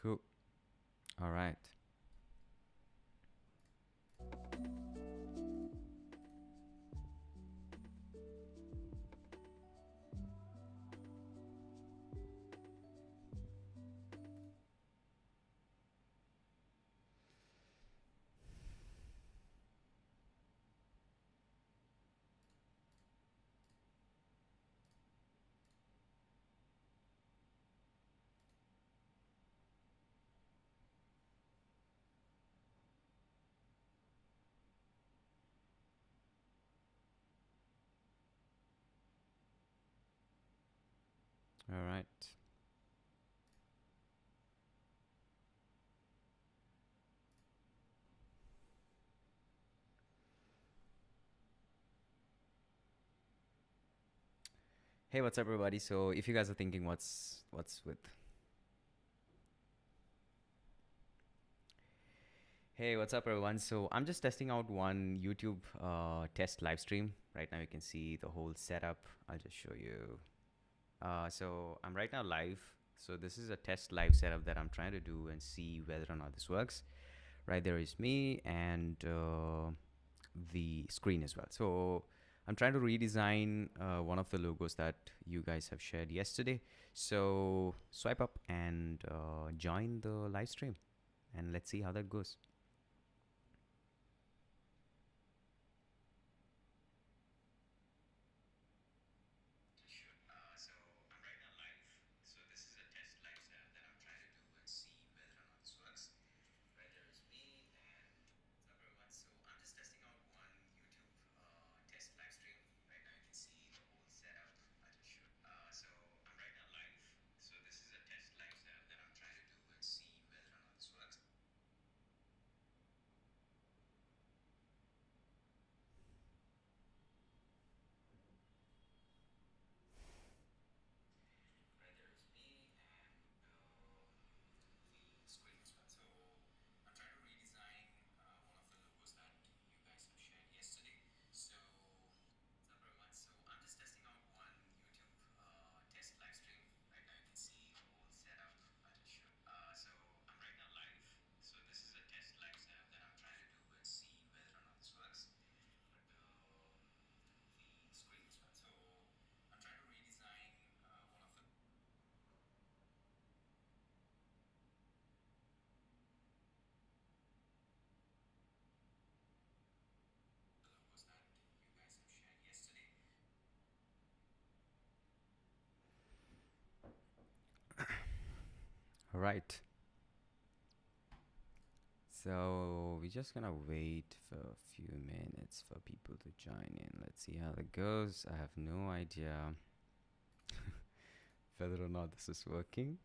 Cool. All right. All right. Hey, what's up, everybody? So, if you guys are thinking, what's with? Hey, what's up, everyone? So, I'm just testing out one YouTube test live stream. Right now, you can see the whole setup. I'll just show you. So, I'm right now live. So, this is a test live setup that I'm trying to do and see whether or not this works. Right there is me and the screen as well. So I'm trying to redesign one of the logos that you guys have shared yesterday. So swipe up and join the live stream, and let's see how that goes. So I'm right now live. So this is a test live setup that I'm trying to do and see whether or not this works. Right there is me and what's up, everyone. So I'm just testing out one YouTube test live stream. Right now you can see the whole setup. I'll just show. So I'm right now live. So this is a test live setup that I'm trying to do and see whether or not this works. Right there is me and the screen as well. So I'm trying to redesign one of the logos that you guys have shared yesterday. So what's up, everyone? So I'm just testing out one YouTube test live stream. Right now you can see the whole setup. I'll just show. So I'm right now live. So this is a test live setup that I'm trying to do and see whether or not this works. The screen as well. So I'm trying to redesign one of the logos that you guys have shared yesterday. All right. So we're just gonna wait for a few minutes for people to join in. Let's see how that goes. I have no idea whether or not this is working.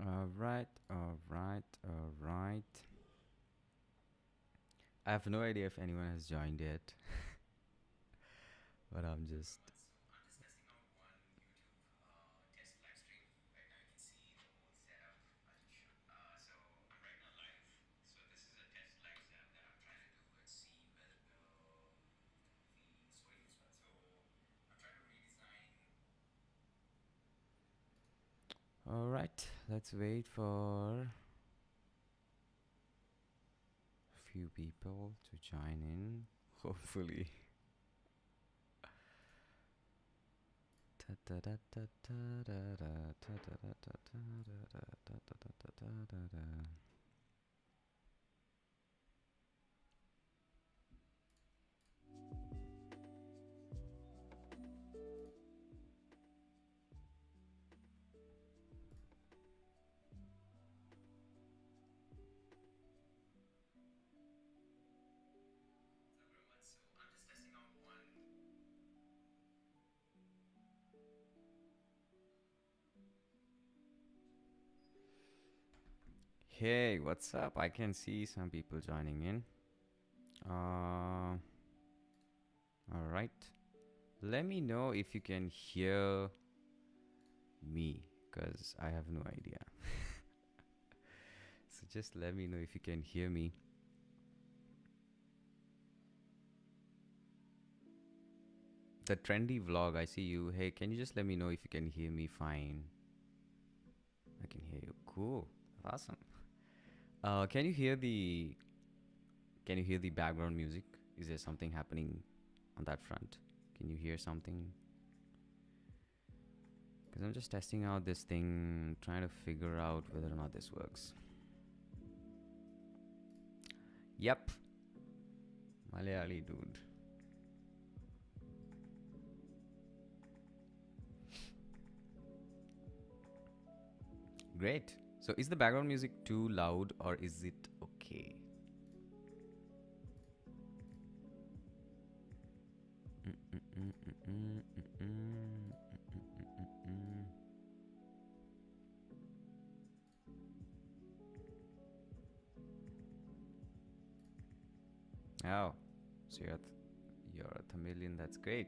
All right, all right, all right. I have no idea if anyone has joined yet, but I'm just. Testing out one YouTube test live stream. Right now you can see the whole setup. I'll just show. So I'm right now live. So this is a test live setup that I'm trying to do and see whether the screen as well. So I'm trying to redesign. All right, let's wait for a few people to join in. Hopefully Hey, what's up? I can see some people joining in. All right. Let me know if you can hear me, because I have no idea. So just let me know if you can hear me. The trendy vlog, I see you. Hey, can you just let me know if you can hear me fine? I can hear you. Cool. Awesome. Can you hear the background music? Is there something happening on that front? Can you hear something? Because I'm just testing out this thing, trying to figure out whether or not this works. Yep. Malayali dude. Great. So is the background music too loud or is it okay? Oh, so you're a Tamilian, that's great.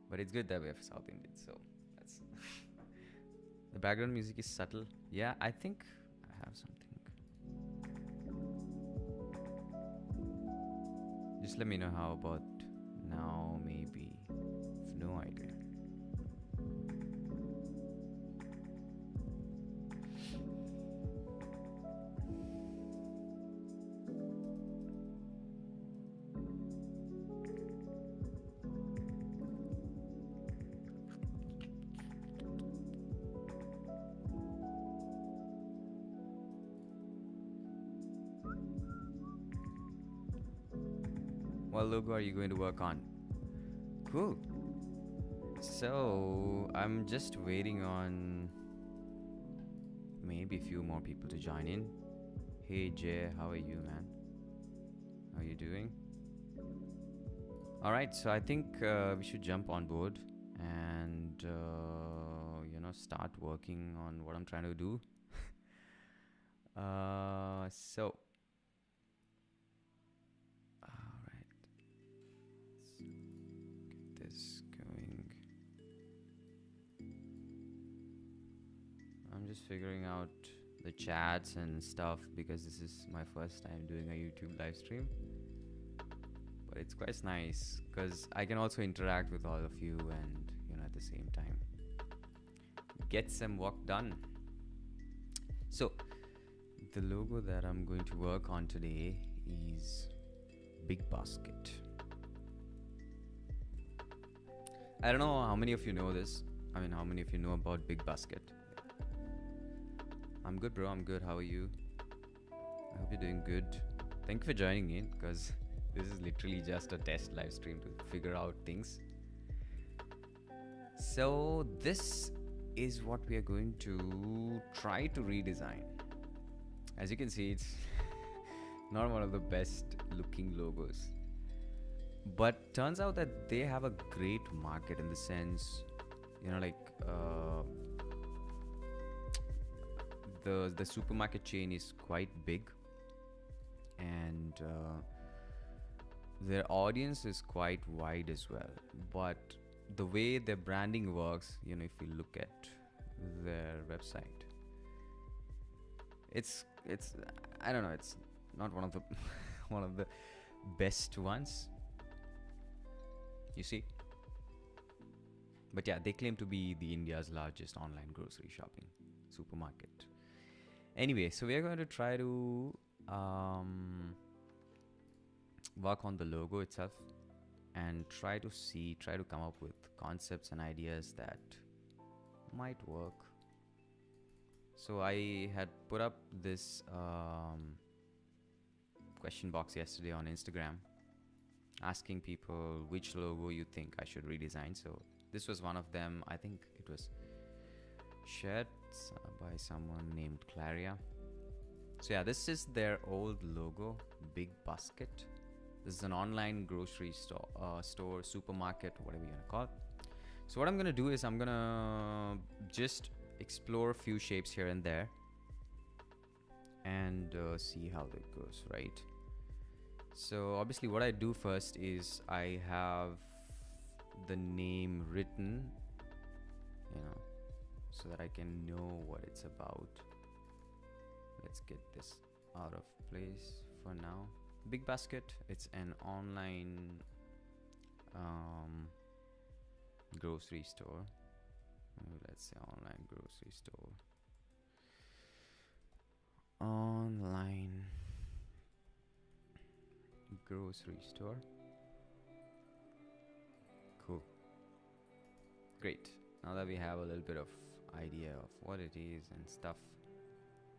But it's good that we have South Indian, so that's... The background music is subtle. Yeah, I think I have something. Just let me know how about now, maybe. No idea. What logo are you going to work on? Cool. So I'm just waiting on maybe a few more people to join in. Hey Jay, how are you, man? How are you doing? All right, so I think we should jump on board and start working on what I'm trying to do. So all right, let's get this going. I'm just figuring out the chats and stuff because this is my first time doing a YouTube live stream. But it's quite nice because I can also interact with all of you and, at the same time get some work done. So the logo that I'm going to work on today is BigBasket. I don't know how many of you know this. I mean, how many of you know about BigBasket? I'm good, bro. I'm good. How are you? I hope you're doing good. Thank you for joining in because this is literally just a test live stream to figure out things. So this is what we are going to try to redesign. As you can see, it's not one of the best looking logos, but turns out that they have a great market in the sense, the supermarket chain is quite big and their audience is quite wide as well. But the way their branding works, if you look at their website, it's I don't know, it's not one of the one of the best ones, you see. But yeah, they claim to be the India's largest online grocery shopping supermarket. Anyway, so we are going to try to work on the logo itself and try to come up with concepts and ideas that might work. So I had put up this question box yesterday on Instagram, asking people which logo you think I should redesign. So this was one of them. I think it was shared by someone named Claria. So yeah, this is their old logo, BigBasket. This is an online grocery store, supermarket, whatever you want to call it. So what I'm going to do is I'm going to just explore a few shapes here and there and see how that goes, right? So obviously what I do first is I have the name written, so that I can know what it's about. Let's get this out of place for now. BigBasket, it's an online grocery store. Let's say online grocery store. Online grocery store. Cool. Great. Now that we have a little bit of idea of what it is and stuff,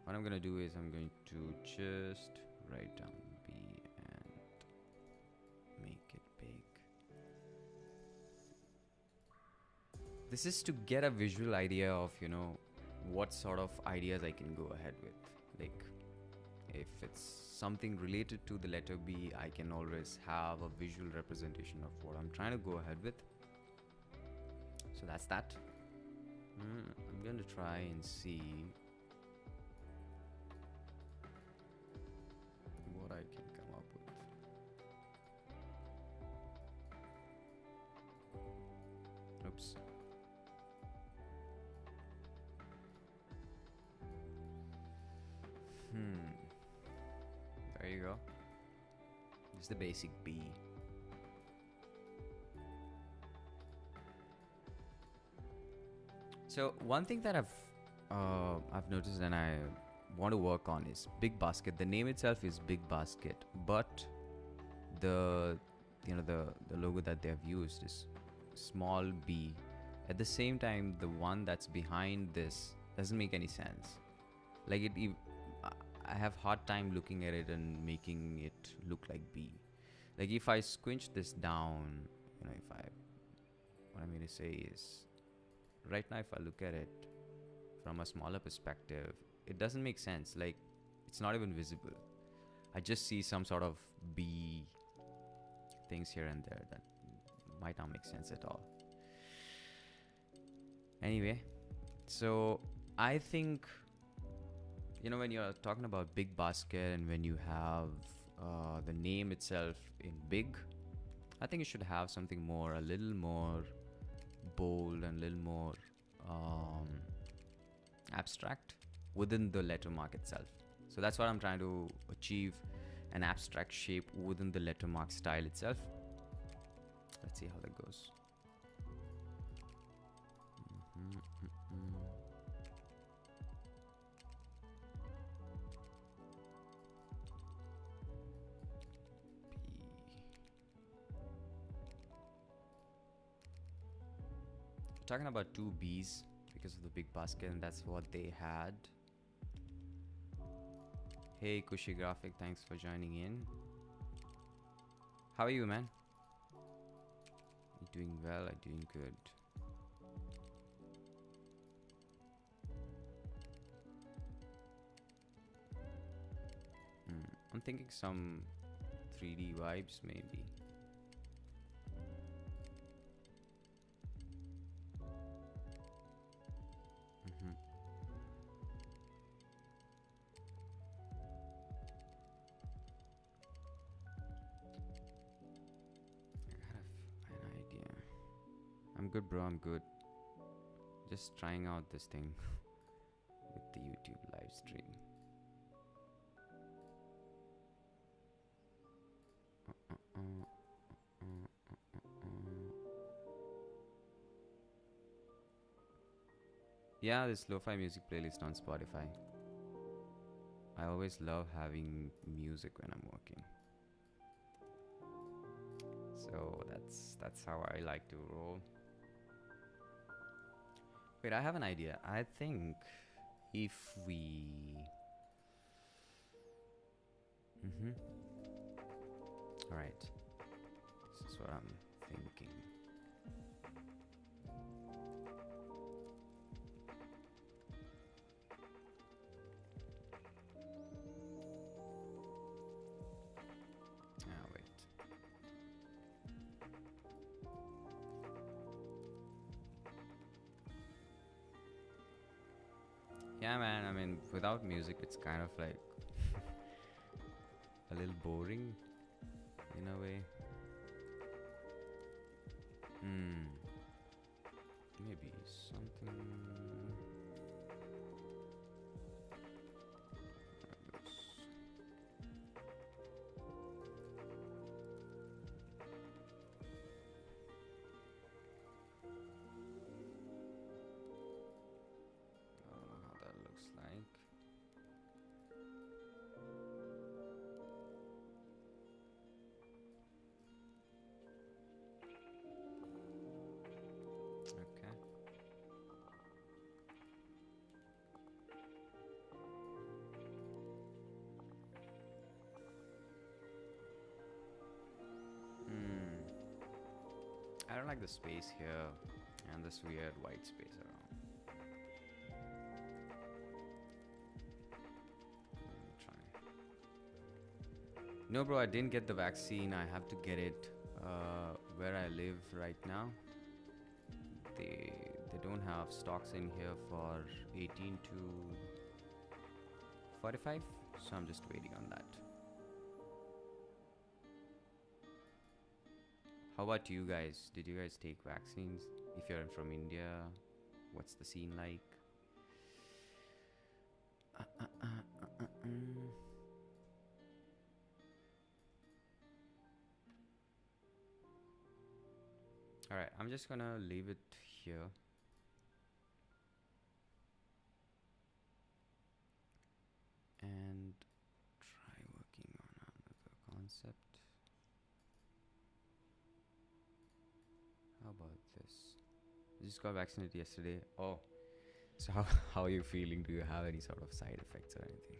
what I'm going to do is I'm going to just write down B and make it big. This is to get a visual idea of, what sort of ideas I can go ahead with. Like, if it's something related to the letter B, I can always have a visual representation of what I'm trying to go ahead with. So that's that. I'm going to try and see what I can come up with. Oops. There you go. Just the basic B. So one thing that I've noticed and I want to work on is BigBasket. The name itself is BigBasket, but the logo that they have used is small b. At the same time, the one that's behind this doesn't make any sense. Like I have hard time looking at it and making it look like B. Like if I squinch this down, what I'm going to say is, right now if I look at it from a smaller perspective, it doesn't make sense. Like it's not even visible. I just see some sort of B things here and there that might not make sense at all. Anyway, so I think, when you're talking about BigBasket and when you have the name itself in big, I think you should have something a little more bold and a little more abstract within the letter mark itself. So that's what I'm trying to achieve, an abstract shape within the letter mark style itself. Let's see how that goes. We're talking about two B's because of the BigBasket, and that's what they had. Hey Kushi Graphic, thanks for joining in. How are you, man? You doing well? I'm doing good. I'm thinking some 3D vibes maybe. I'm good, bro. I'm good. Just trying out this thing with the YouTube live stream. Yeah, this lo-fi music playlist on Spotify. I always love having music when I'm working. So that's how I like to roll. Wait, I have an idea. I think if we... All right. This is what I'm thinking. Wait. Yeah, man. I mean, without music, it's kind of like a little boring in a way. Maybe something like this. I don't know how that looks like. Okay. I don't like the space here and this weird white space around. No, bro, I didn't get the vaccine. I have to get it where I live right now. They don't have stocks in here for 18 to 45, so I'm just waiting on that. How about you guys? Did you guys take vaccines? If you're from India, what's the scene like? Alright, I'm just gonna leave it here. And try working on another concept. How about this? I just got vaccinated yesterday. Oh, so how are you feeling? Do you have any sort of side effects or anything?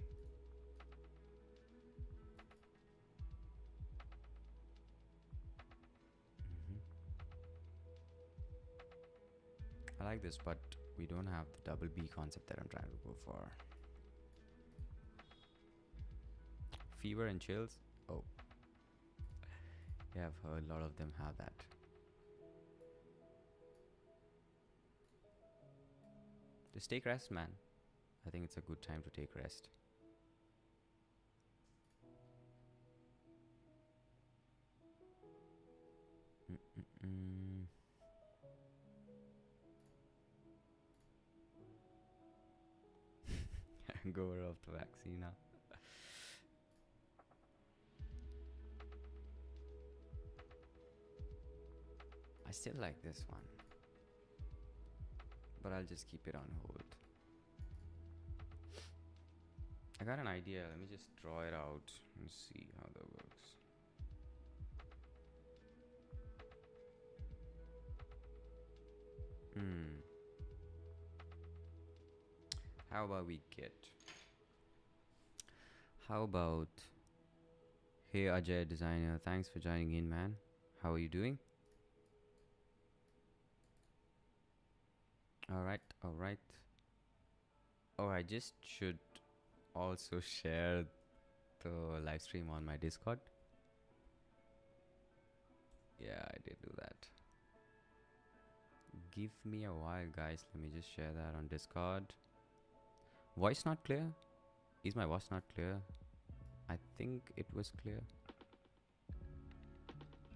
I like this, but we don't have the double B concept that I'm trying to go for. Fever and chills? Oh. Yeah, I've heard a lot of them have that. Just take rest, man. I think it's a good time to take rest. Go off the vaccine now. I still like this one, but I'll just keep it on hold. I got an idea. Let me just draw it out and see how that works. How about we get... How about... Hey Ajay Designer, thanks for joining in, man. How are you doing? Alright. Oh, I just should also share the live stream on my Discord. Yeah, I did do that. Give me a while, guys. Let me just share that on Discord. Voice not clear? Is my voice not clear? I think it was clear.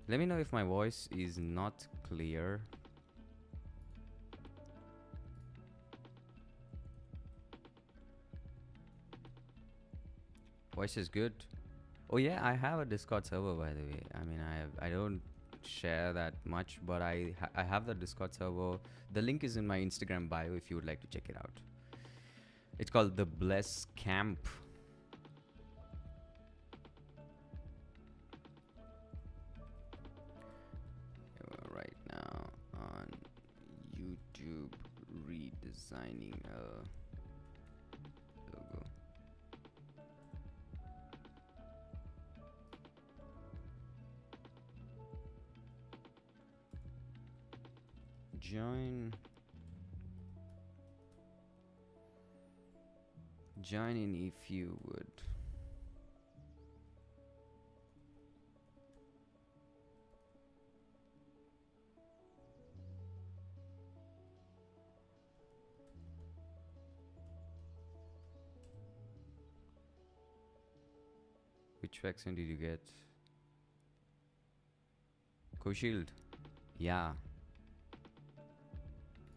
Let me know if my voice is not clear. Voice is good. Oh yeah, I have a Discord server, by the way. I mean, I don't share that much, but I have the Discord server. The link is in my Instagram bio if you would like to check it out. It's called the Bless Camp. Right now on YouTube, redesign. Redesigning logo. Join in if you would. Which vaccine did you get? Co-shield. Yeah.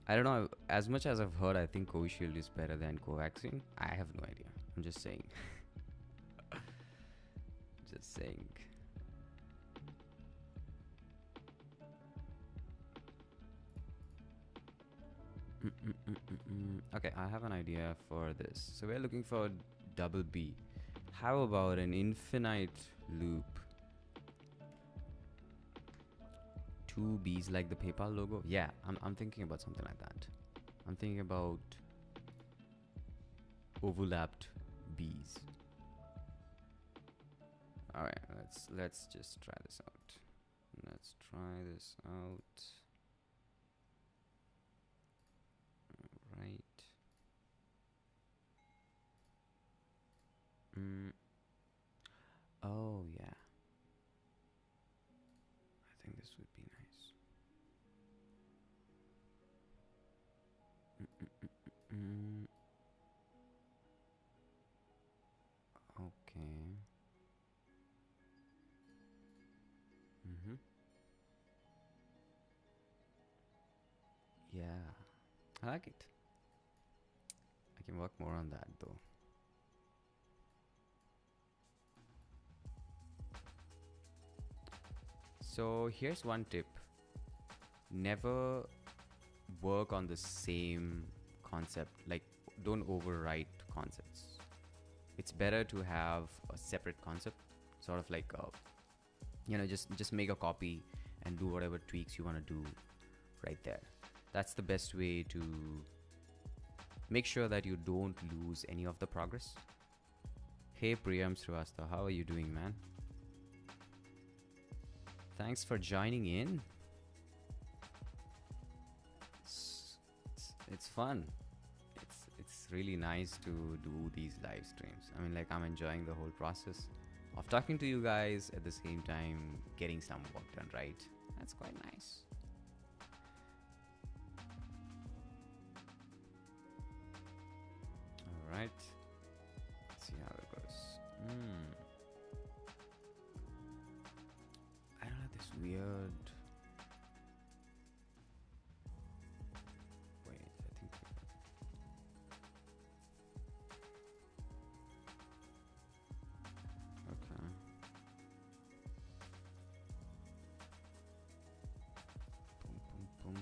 I don't know. As much as I've heard, I think co-shield is better than Covaxin. I have no idea. I'm just saying. Just saying. Okay, I have an idea for this. So we're looking for double B. How about an infinite loop? Two B's like the PayPal logo? Yeah, I'm thinking about something like that. I'm thinking about overlapped B's. Alright, let's just try this out. Let's try this out. Alright. Oh yeah. I think this would be nice. Okay. Yeah, I like it. I can work more on that though. So here's one tip. Never work on the same concept. Like, don't overwrite concepts. It's better to have a separate concept, sort of like just make a copy and do whatever tweaks you want to do right there. That's the best way to make sure that you don't lose any of the progress. Hey Priyam Srivastava, how are you doing, man? Thanks for joining in. It's fun. It's really nice to do these live streams. I mean, like, I'm enjoying the whole process of talking to you guys at the same time getting some work done, right? That's quite nice. All right. Let's see how it goes. I don't know, this weird. Wait, I think. Okay. Boom, boom,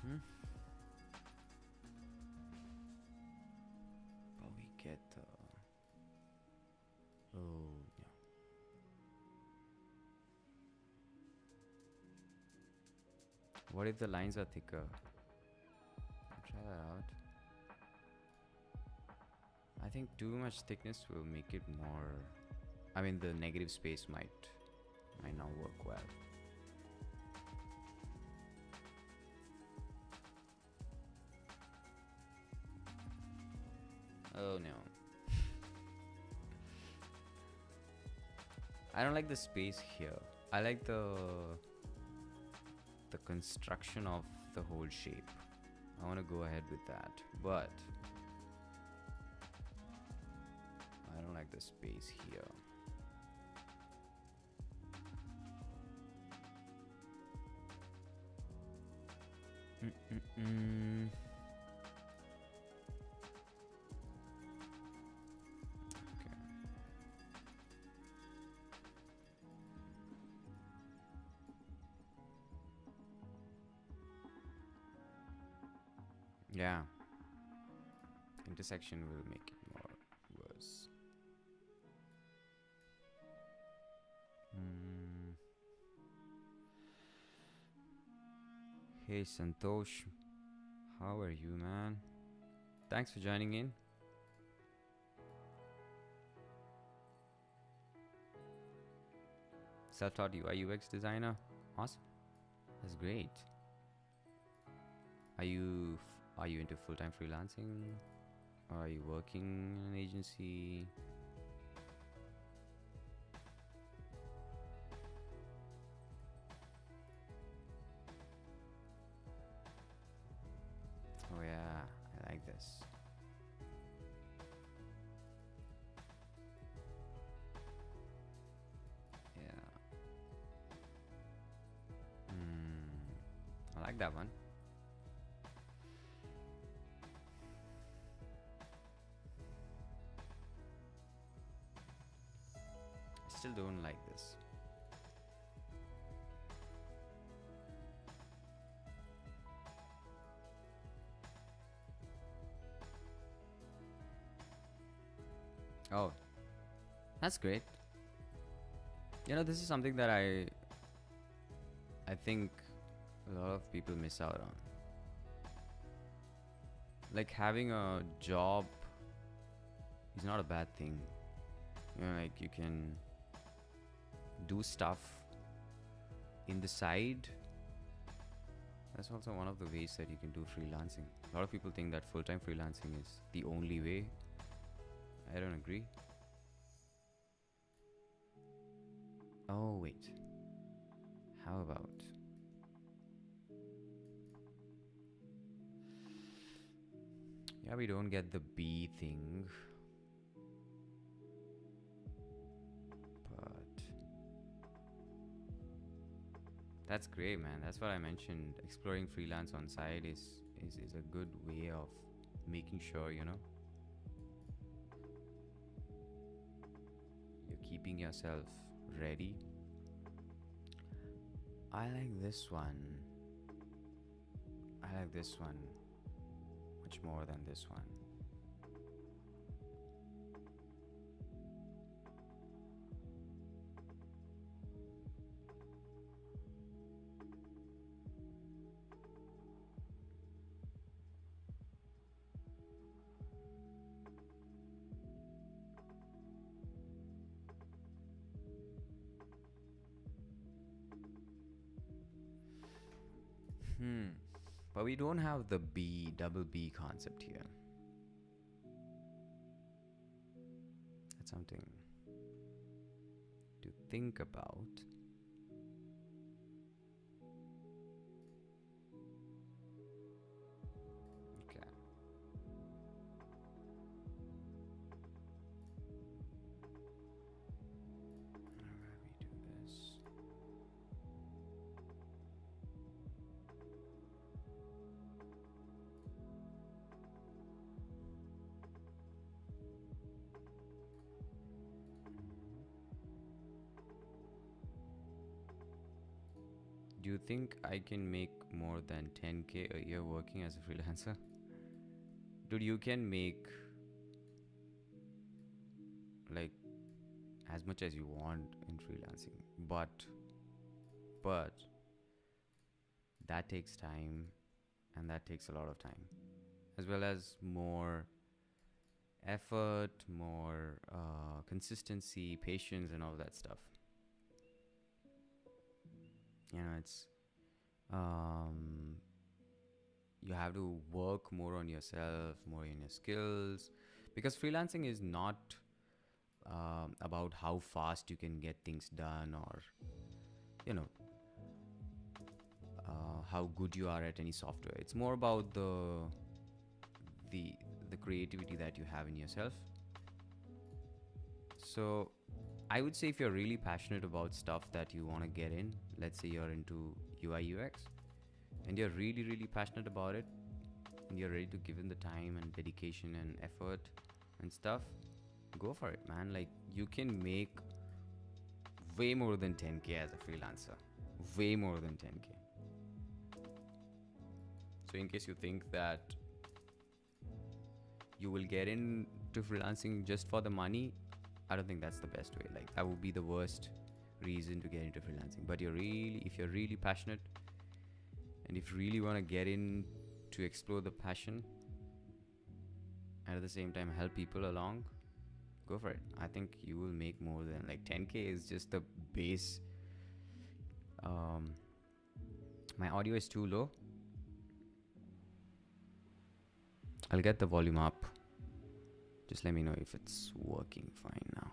boom. But we get. Oh, yeah. What if the lines are thicker? I'll try that out. I think too much thickness will make it more. I mean, the negative space might not work well. Oh no. I don't like the space here. I like the construction of the whole shape. I want to go ahead with that, but I don't like the space here. Yeah, intersection will make it more worse. Hey Santosh, how are you, man? Thanks for joining in. Self-taught UI UX designer. Awesome. That's great. Are you into full-time freelancing? Or are you working in an agency? Oh yeah, I like this. Yeah. I like that one. I still don't like this. Oh, that's great. You know, this is something that I think a lot of people miss out on. Like having a job is not a bad thing. You know, like you can do stuff in the side. That's also one of the ways that you can do freelancing. A lot of people think that full-time freelancing is the only way. I don't agree. Oh, wait. How about... Yeah, we don't get the B thing. But... That's great, man. That's what I mentioned. Exploring freelance on side is a good way of making sure, you know, you're keeping yourself ready. I like this one. I like this one much more than this one. But we don't have the double B concept here. That's something to think about. Okay. How do we do this? Do you think I can make more than 10K a year working as a freelancer? Dude, you can make like as much as you want in freelancing, but that takes time, and that takes a lot of time, as well as more effort, more consistency, patience, and all that stuff. You know, it's you have to work more on yourself, more in your skills, because freelancing is not about how fast you can get things done, or you know, how good you are at any software. It's more about the creativity that you have in yourself. So I would say if you're really passionate about stuff that you want to get in, let's say you're into UI UX and you're really, really passionate about it, and you're ready to give in the time and dedication and effort and stuff, go for it, man. Like, you can make way more than 10K as a freelancer. Way more than 10K. So in case you think that you will get into freelancing just for the money, I don't think that's the best way. Like, that would be the worst reason to get into freelancing. But if you're really passionate And if you really want to get in to explore the passion and at the same time help people along, go for it. I think you will make more than like 10K is just the base. My audio is too low. I'll get the volume up. Just let me know if it's working fine now.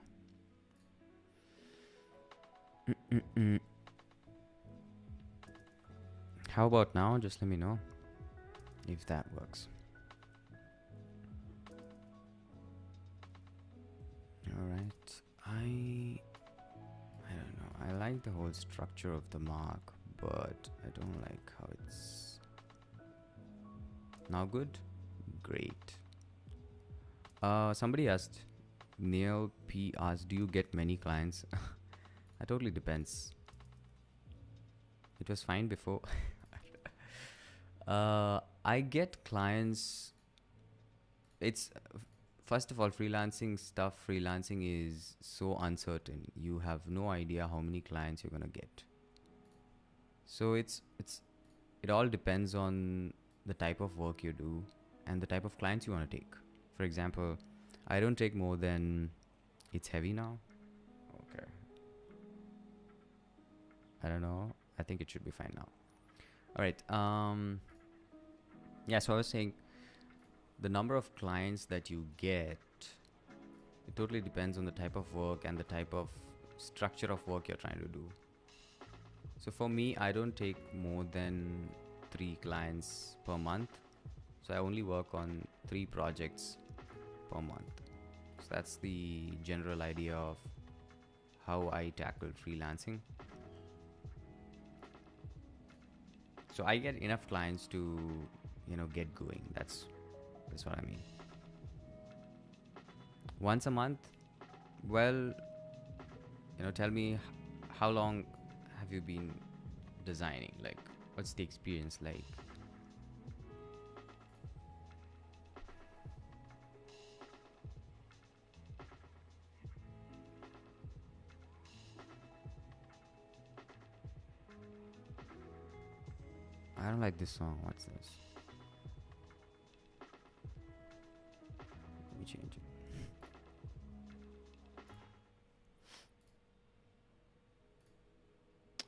How about now? Just let me know if that works. All right. I don't know. I like the whole structure of the mark, but I don't like how it's now good. Great. Somebody asked, Neil P asked, do you get many clients? It totally depends. It was fine before. I get clients. It's first of all, freelancing is so uncertain. You have no idea how many clients you're gonna get. So it all depends on the type of work you do and the type of clients you want to take. For example, I don't take more than, it's heavy now. Okay. I don't know. I think it should be fine now. All right. Yeah, so I was saying the number of clients that you get, it totally depends on the type of work and the type of structure of work you're trying to do. So for me, I don't take more than 3 clients per month. So I only work on 3 projects per month. So that's the general idea of how I tackle freelancing. So I get enough clients to, get going. That's what I mean. Once a month, well, tell me, how long have you been designing? Like, what's the experience like? I don't like this song. What's this? Let me change it.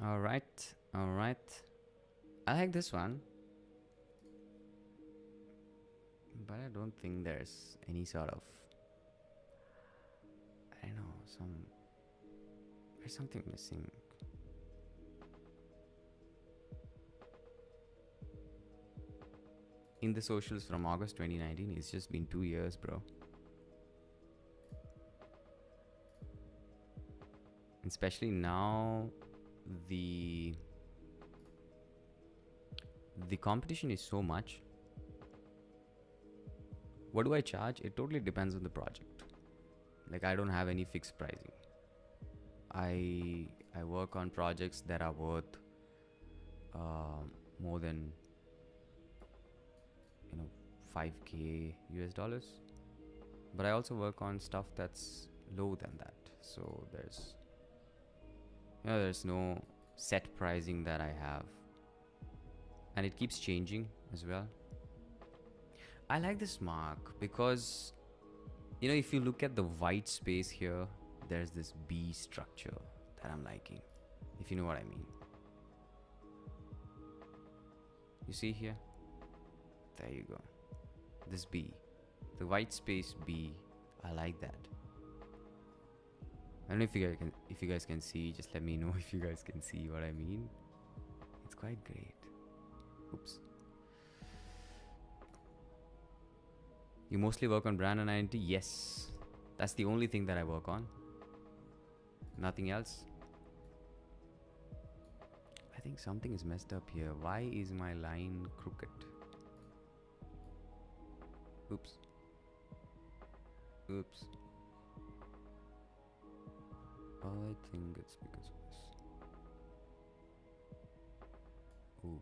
All right. I like this one. But I don't think there's any sort of, I don't know, there's something missing. In the socials from August 2019, it's just been 2 years, bro. Especially now, the competition is so much. What do I charge? It totally depends on the project. Like, I don't have any fixed pricing. I work on projects that are worth more than 5K US dollars, but I also work on stuff that's low than that. So there's no set pricing that I have, and it keeps changing as well. I like this mark because if you look at the white space here, there's this B structure that I'm liking, if you know what I mean. You see here? There you go. This B, the white space B, I like that. I don't know if you guys can see. Just let me know if you guys can see what I mean. It's quite great. Oops. You mostly work on brand and identity? Yes, that's the only thing that I work on. Nothing else. I think something is messed up here. Why is my line crooked? Oops. I think it's because of this. Ooh.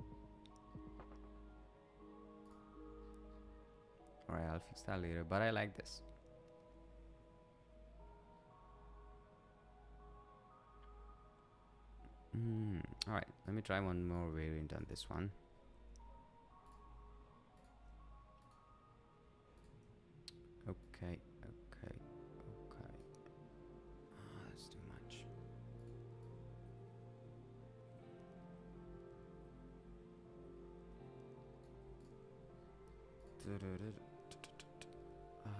Alright, I'll fix that later, but I like this. Alright, let me try one more variant on this one. Okay. Okay. Okay. That's too much. Uh,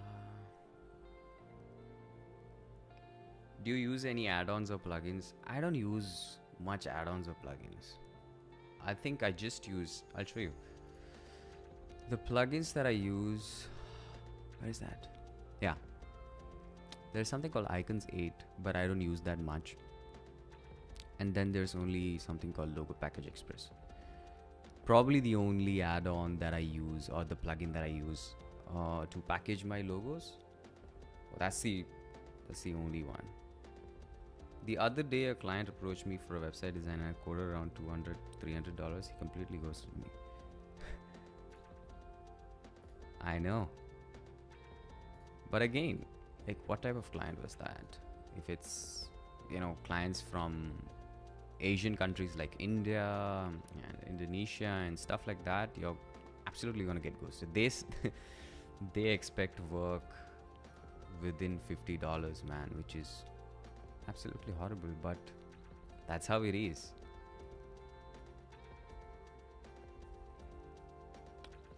do you use any add-ons or plugins? I don't use much add-ons or plugins. I think I just use, I'll show you. The plugins that I use, where is that? Yeah. There's something called Icons 8, but I don't use that much. And then there's only something called Logo Package Express. Probably the only add-on that I use, or the plugin that I use to package my logos. Well, that's the only one. The other day, a client approached me for a website design, and I quoted around $200, $300. He completely ghosted me. I know. But again, like, what type of client was that? If it's, clients from Asian countries like India and Indonesia and stuff like that, you're absolutely gonna get ghosted. They expect work within $50, man, which is absolutely horrible, but that's how it is.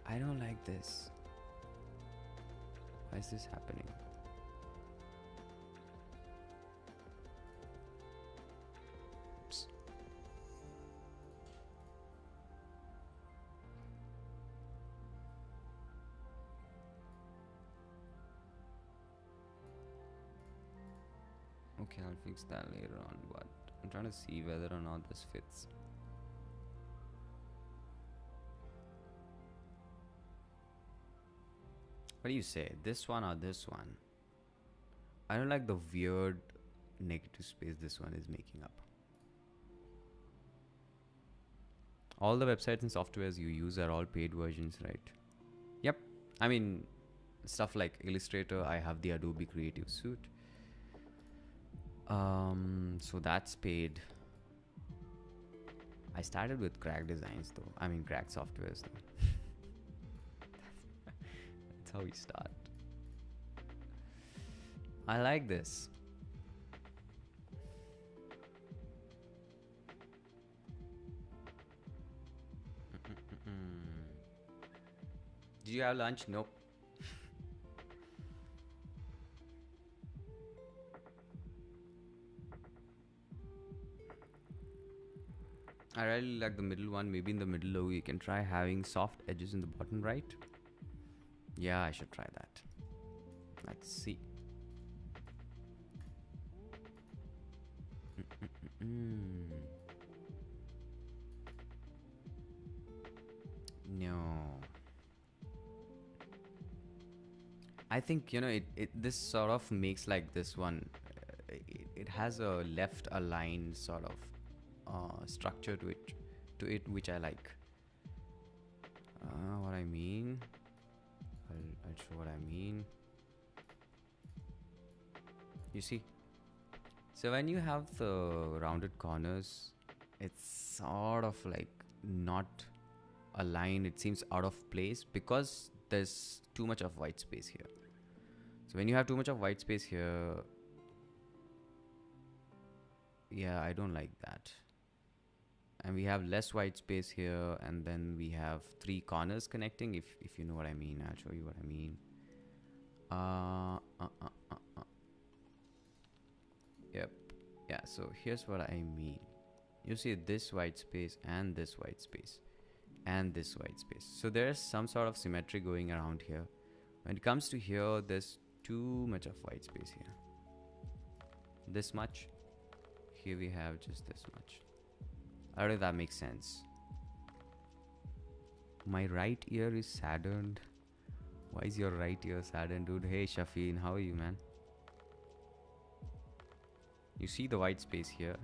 I don't like this. Why is this happening? Oops. Okay, I'll fix that later on, but I'm trying to see whether or not this fits. What do you say? This one or this one? I don't like the weird negative space this one is making up. All the websites and softwares you use are all paid versions, right? Yep. I mean, stuff like Illustrator, I have the Adobe Creative Suite. So that's paid. I started with Crack Designs though. I mean, Crack Softwares though. That's how we start. I like this. Did you have lunch? Nope. I really like the middle one. Maybe in the middle logo you can try having soft edges in the bottom right. Yeah, I should try that. Let's see. No. I think, this sort of makes like this one. It has a left aligned sort of structure to it, which I like. What I mean, I'll show what I mean. You see, so when you have the rounded corners, it's sort of like not aligned. It seems out of place because there's too much of white space here. So when you have too much of white space here, yeah, I don't like that. And we have less white space here, and then we have 3 corners connecting. If you know what I mean, I'll show you what I mean. Yep. Yeah, so here's what I mean. You see this white space and this white space and this white space. So there's some sort of symmetry going around here. When it comes to here, there's too much of white space here. This much. Here we have just this much. I don't know if that makes sense. My right ear is saddened. Why is your right ear saddened, dude? Hey, Shafeen, how are you, man? You see the white space here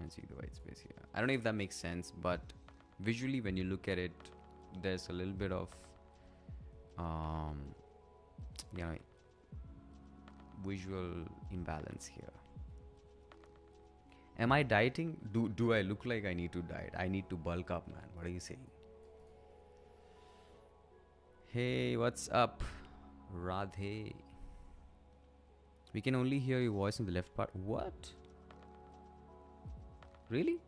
and see the white space here. I don't know if that makes sense, but visually when you look at it, there's a little bit of visual imbalance here. Am I dieting? Do I look like I need to diet? I need to bulk up, man. What are you saying? Hey, what's up? Radhe. We can only hear your voice in the left part. What? Really?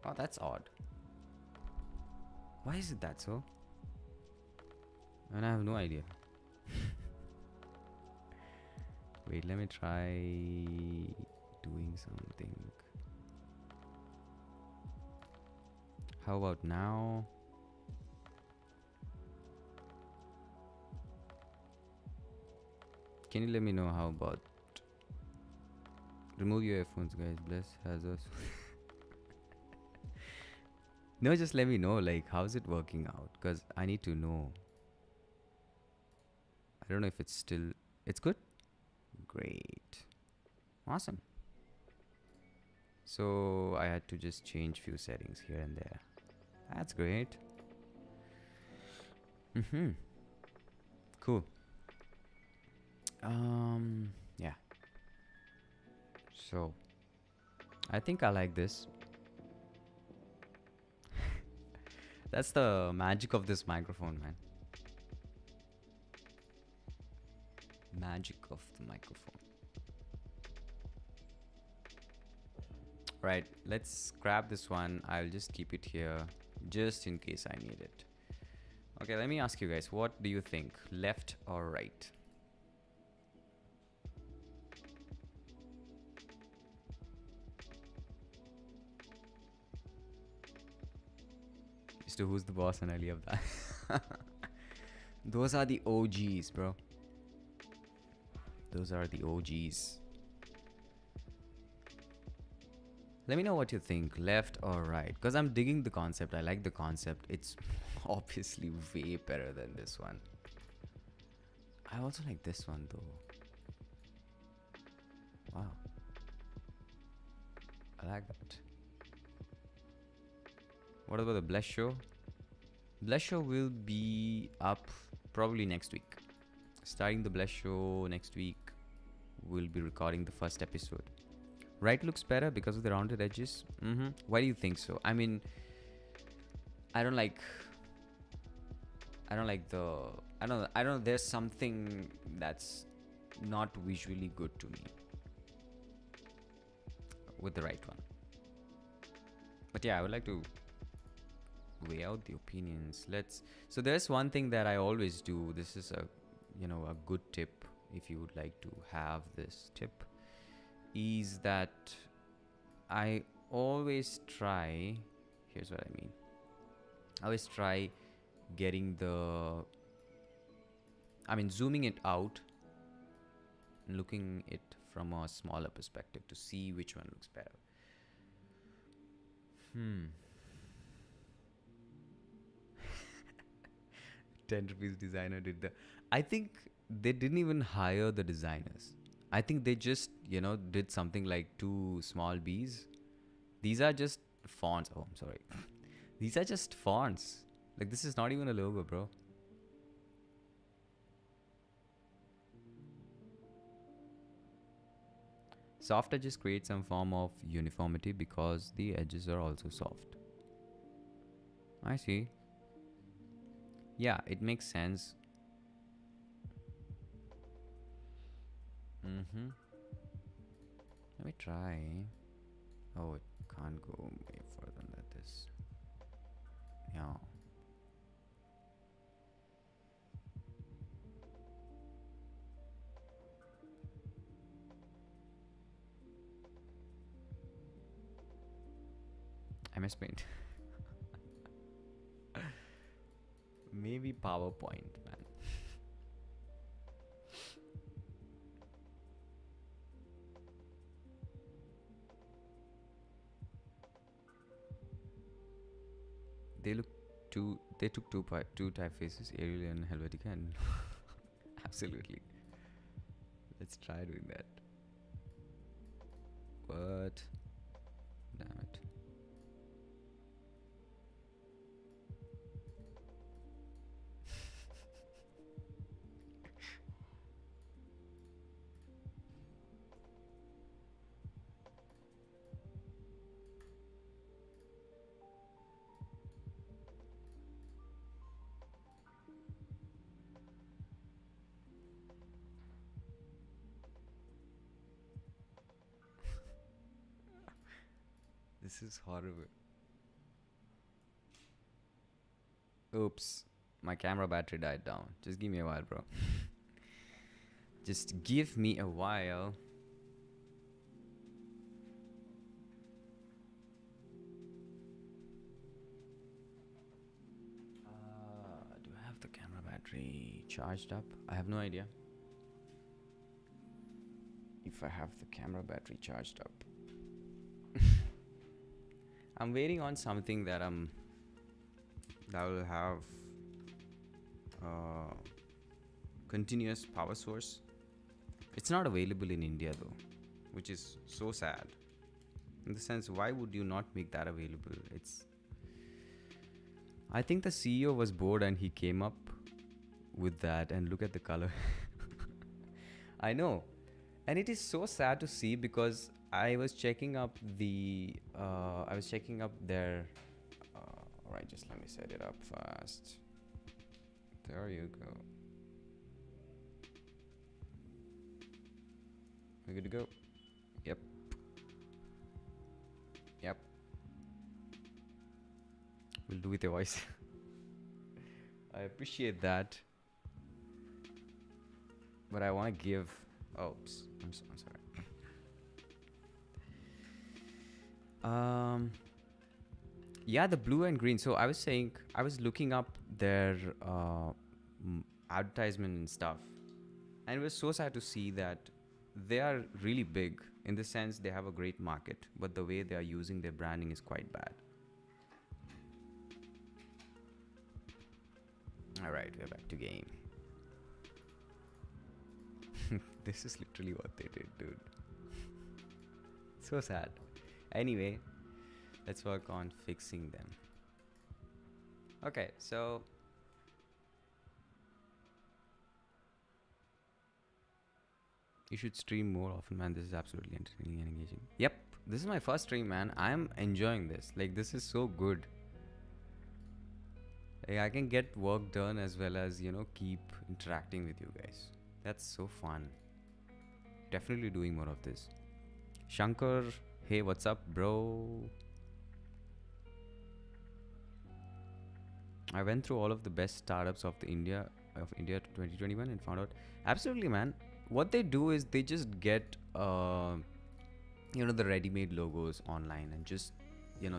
Oh, that's odd. Why is it that so? And I have no idea. Wait, let me try doing something. How about now? Can you let me know how about... Remove your earphones, guys. Bless has us. No, just let me know, like, how's it working out? Because I need to know. I don't know if it's still... It's good? Great. Awesome. So I had to just change few settings here and there. That's great. Cool. Yeah. So I think I like this. That's the magic of this microphone, man. Magic of the microphone. Right, let's grab this one. I'll just keep it here just in case I need it. Okay, let me ask you guys, what do you think? Left or right? As to who's the boss and I leave that. Those are the OGs, bro. Those are the OGs. Let me know what you think, left or right. Because I'm digging the concept. I like the concept. It's obviously way better than this one. I also like this one though. Wow. I like that. What about the Bless Show? Bless Show will be up probably next week. Starting the Bless Show next week, we'll be recording the first episode. Right looks better because of the rounded edges. Why do you think so? I mean, I don't know. There's something that's not visually good to me with the right one. But yeah, I would like to weigh out the opinions. So there's one thing that I always do. This is a good tip if you would like to have this tip. Is that I always try, here's what I mean. I always try zooming it out and looking it from a smaller perspective to see which one looks better. 10 rupees designer did the... I think they didn't even hire the designers. I think they just, did something like 2 small B's. These are just fonts. Oh, I'm sorry. These are just fonts. Like, this is not even a logo, bro. Soft edges create some form of uniformity because the edges are also soft. I see. Yeah, it makes sense. Let me try. Oh, it can't go way further than this. Yeah. MS Paint. Maybe PowerPoint, man. They took two typefaces, Arial and Helvetica, and absolutely. Let's try doing that. What? Damn it. This is horrible. Oops. My camera battery died down. Just give me a while, bro. Just give me a while. Do I have the camera battery charged up? I have no idea if I have the camera battery charged up. I'm waiting on something that will have continuous power source. It's not available in India though, which is so sad. In the sense, why would you not make that available? I think the CEO was bored and he came up with that, and look at the color. I know. And it is so sad to see, because I was checking up their, alright, just let me set it up fast. There you go. We're good to go. Yep. We'll do with your voice. I appreciate that. But I want to give... Oops. I'm sorry. Yeah, the blue and green. So I was looking up their advertisement and stuff. And it was so sad to see that they are really big, in the sense they have a great market, but the way they are using their branding is quite bad. Alright, we're back to game. This is literally what they did, dude. So sad. Anyway, let's work on fixing them. Okay, so... You should stream more often, man. This is absolutely entertaining and engaging. Yep, this is my first stream, man. I'm enjoying this. Like, this is so good. Like, I can get work done as well as, keep interacting with you guys. That's so fun. Definitely doing more of this. Shankar, hey, what's up, bro? I went through all of the best startups of India 2021 and found out, absolutely, man. What they do is they just get, the ready-made logos online and just,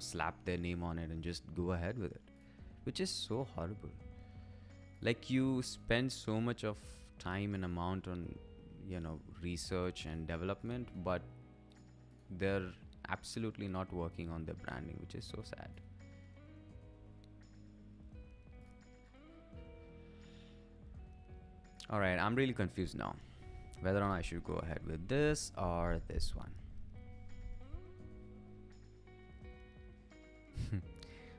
slap their name on it and just go ahead with it, which is so horrible. Like, you spend so much of time and amount on, research and development, but they're absolutely not working on their branding, which is so sad. All right, I'm really confused now, whether or not I should go ahead with this or this one.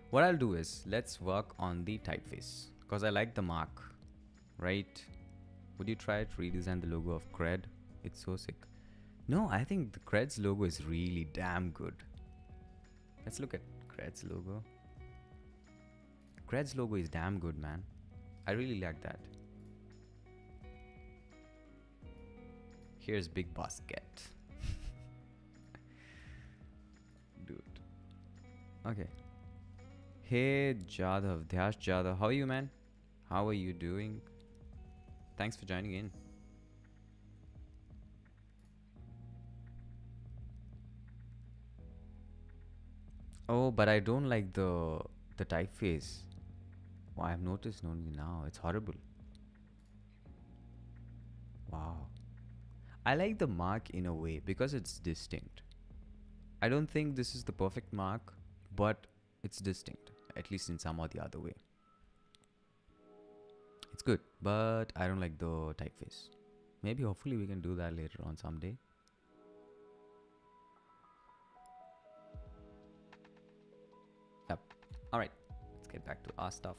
What I'll do is, let's work on the typeface, because I like the mark, right? Would you try it? Redesign the logo of Cred. It's so sick. No, I think the Cred's logo is really damn good. Let's look at Cred's logo. Cred's logo is damn good, man. I really like that. Here's BigBasket. Dude. Okay. Hey Jadhav, Dhyash Jadhav. How are you, man? How are you doing? Thanks for joining in. Oh, but I don't like the typeface. Oh, I've noticed only now. It's horrible. Wow. I like the mark in a way because it's distinct. I don't think this is the perfect mark, but it's distinct, at least in some or the other way. It's good, but I don't like the typeface. Maybe hopefully we can do that later on someday. Yep. Alright, let's get back to our stuff.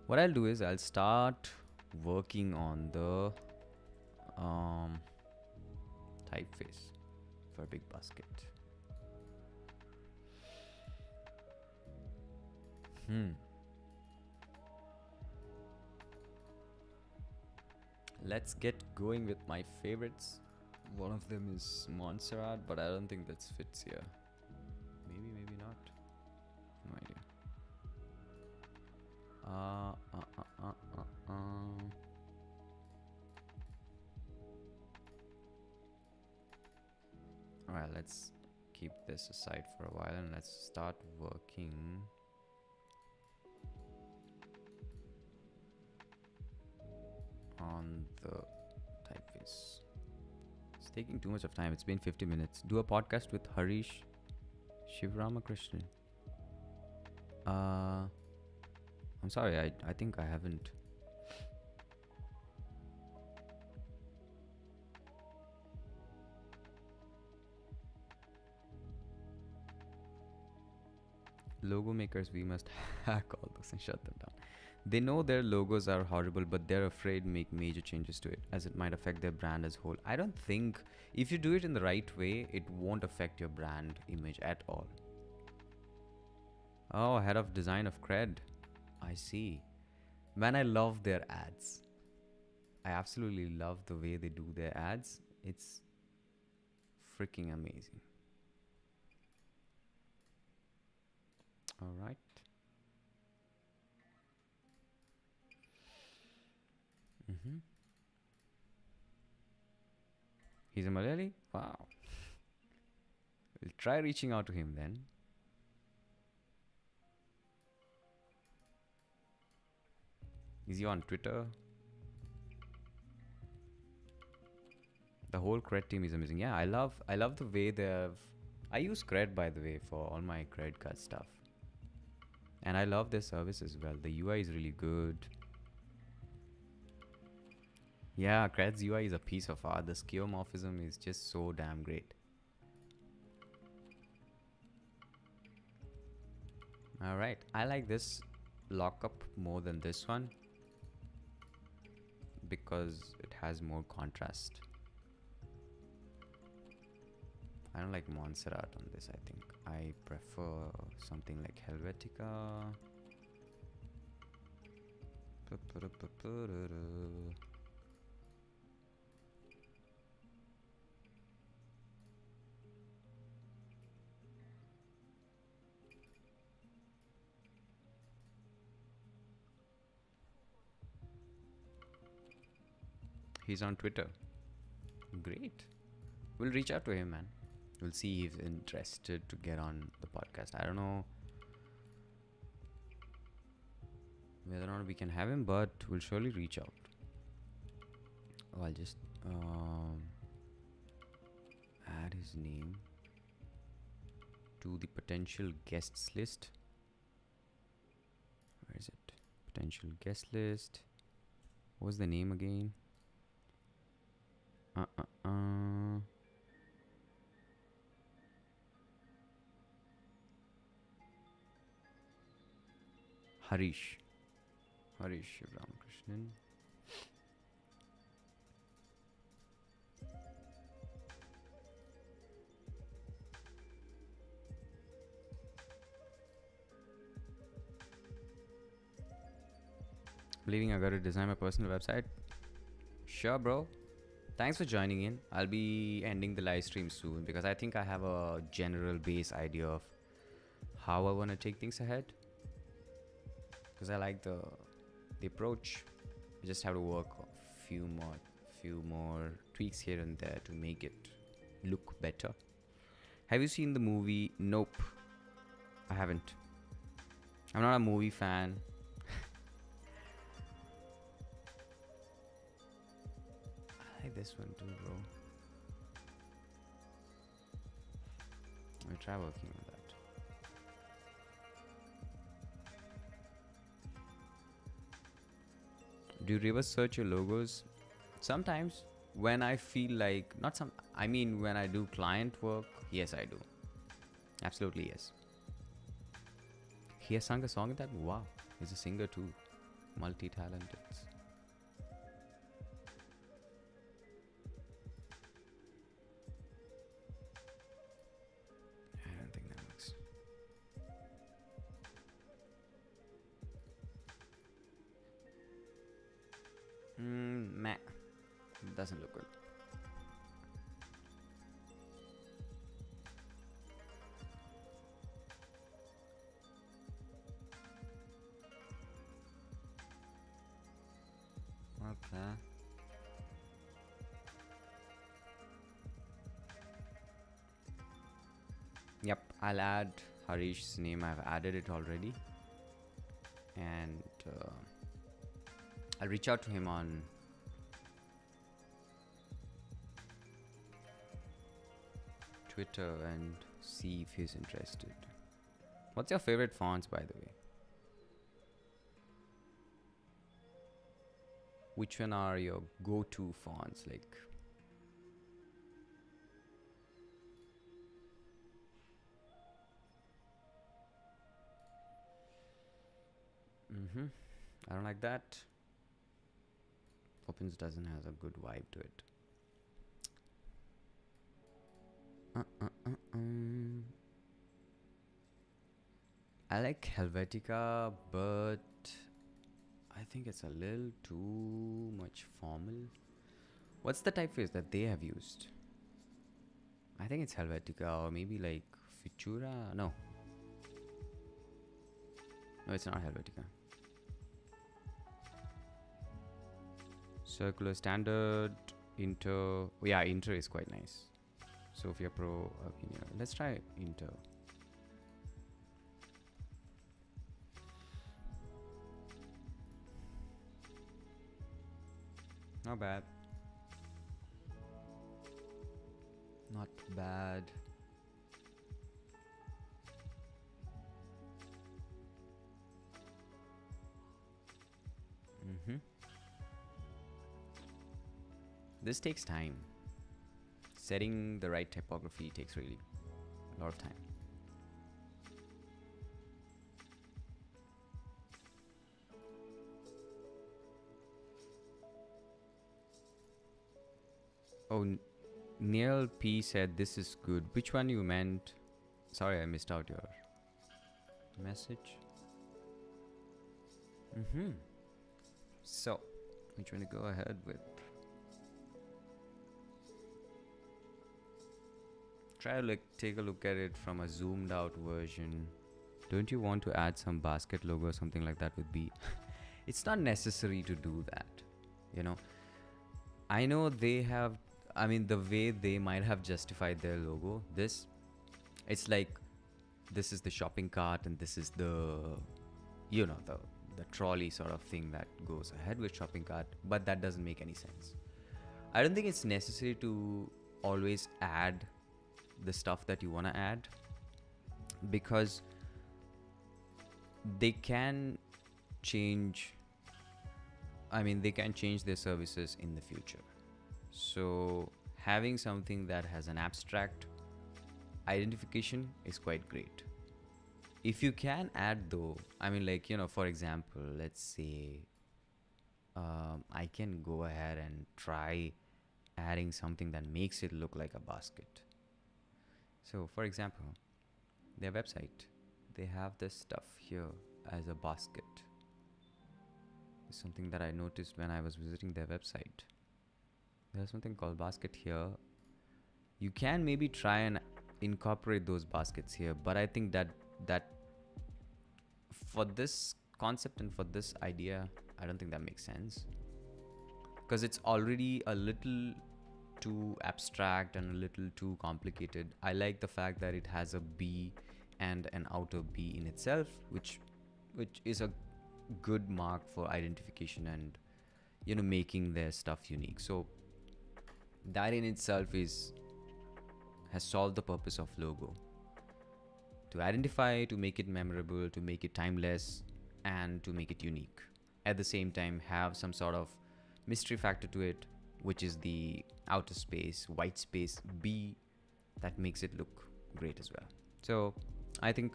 What I'll do is I'll start working on the typeface for BigBasket. Let's get going with my favorites. One of them is Montserrat, but I don't think that fits here. Maybe, maybe not. No idea. Alright, let's keep this aside for a while and let's start working on the typeface. It's taking too much of time. It's been 50 minutes. Do a podcast with Harish Shivramakrishnan. I'm sorry, I think I haven't. Logo makers, we must hack all those and shut them down. They know their logos are horrible, but they're afraid to make major changes to it, as it might affect their brand as a whole. I don't think, if you do it in the right way, it won't affect your brand image at all. Oh, head of design of Cred. I see. Man, I love their ads. I absolutely love the way they do their ads. It's freaking amazing. All right. He's a Malayali? Wow. We'll try reaching out to him then. Is he on Twitter? The whole Cred team is amazing. Yeah, I love the way they have. I use Cred, by the way, for all my Cred cut stuff. And I love their service as well. The UI is really good. Yeah, Cred's UI is a piece of art. The skeuomorphism is just so damn great. Alright, I like this lockup more than this one because it has more contrast. I don't like Montserrat on this, I think. I prefer something like Helvetica. He's on Twitter. Great. We'll reach out to him, man. We'll see if he's interested to get on the podcast. I don't know whether or not we can have him, but we'll surely reach out. Oh, I'll just add his name to the potential guests list. Where is it? Potential guest list. What was the name again? Harish Ramakrishnan. Believing I gotta design my personal website? Sure, bro. Thanks for joining in. I'll be ending the live stream soon because I think I have a general base idea of how I want to take things ahead. Because I like the approach. I just have to work a few more tweaks here and there to make it look better. Have you seen the movie? Nope. I haven't. I'm not a movie fan. I like this one too, bro. I'll try working on that. Do you reverse search your logos? Sometimes when I feel like, when I do client work, yes, I do. Absolutely, yes. He has sung a song in that? Wow. He's a singer too. Multi-talented. I don't think that works. Meh. Doesn't look good. Okay. Yep, I'll add Harish's name. I've added it already. And I'll reach out to him on Twitter and see if he's interested. What's your favorite fonts, by the way? Which one are your go-to fonts? Like, I don't like that. Opens doesn't has a good vibe to it. I like Helvetica, but I think it's a little too much formal. What's the typeface that they have used? I think it's Helvetica or maybe like Futura. No, it's not Helvetica. Circular Standard, Inter. Oh, yeah, Inter is quite nice. Sophia Pro. Let's try Inter. Not bad. Not bad. This takes time. Setting the right typography takes really a lot of time. Oh, Neil P said this is good. Which one you meant? Sorry, I missed out your message. So, which one to go ahead with? Try to take a look at it from a zoomed out version. Don't you want to add some basket logo or something like that with B? It's not necessary to do that, you know. I know they have, I mean, the way they might have justified their logo, it's like, this is the shopping cart and this is the, you know, the trolley sort of thing that goes ahead with shopping cart, but that doesn't make any sense. I don't think it's necessary to always add the stuff that you want to add, because they can change, they can change their services in the future. So having something that has an abstract identification is quite great. If you can add though, for example, let's say I can go ahead and try adding something that makes it look like a basket. So for example, their website, they have this stuff here as a basket. It's something that I noticed when I was visiting their website. There's something called basket here. You can maybe try and incorporate those baskets here, but I think that for this concept and for this idea, I don't think that makes sense, because it's already a little too abstract and a little too complicated. I like the fact that it has a B and an outer B in itself, which is a good mark for identification and, you know, making their stuff unique. So that in itself has solved the purpose of logo: to identify, to make it memorable, to make it timeless, and to make it unique. At the same time, have some sort of mystery factor to it, which is the outer space, white space B, that makes it look great as well. So I think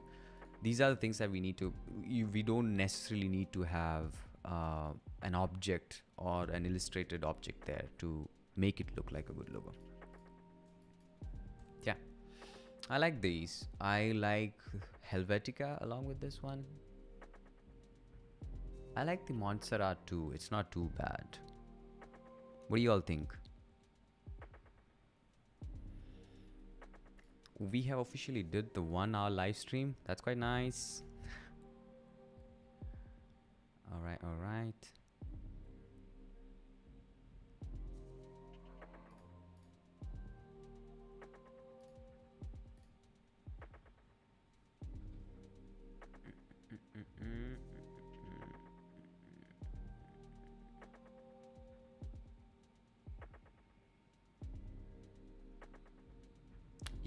these are the things that we need to, we don't necessarily need to have an object or an illustrated object there to make it look like a good logo. Yeah, I like these. I like Helvetica along with this one. I like the Montserrat too. It's not too bad. What do you all think? We have officially did the 1 hour live stream. That's quite nice. All right.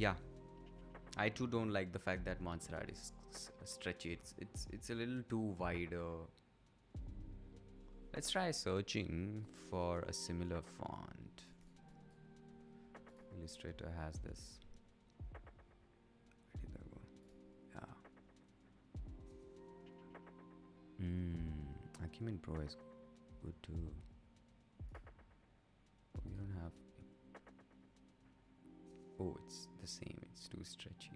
Yeah, I too don't like the fact that Montserrat is stretchy. It's a little too wide. Let's try searching for a similar font. Illustrator has this. Where did that go? Yeah. Acumen Pro is good too. We don't have. Oh, it's the same. It's too stretchy.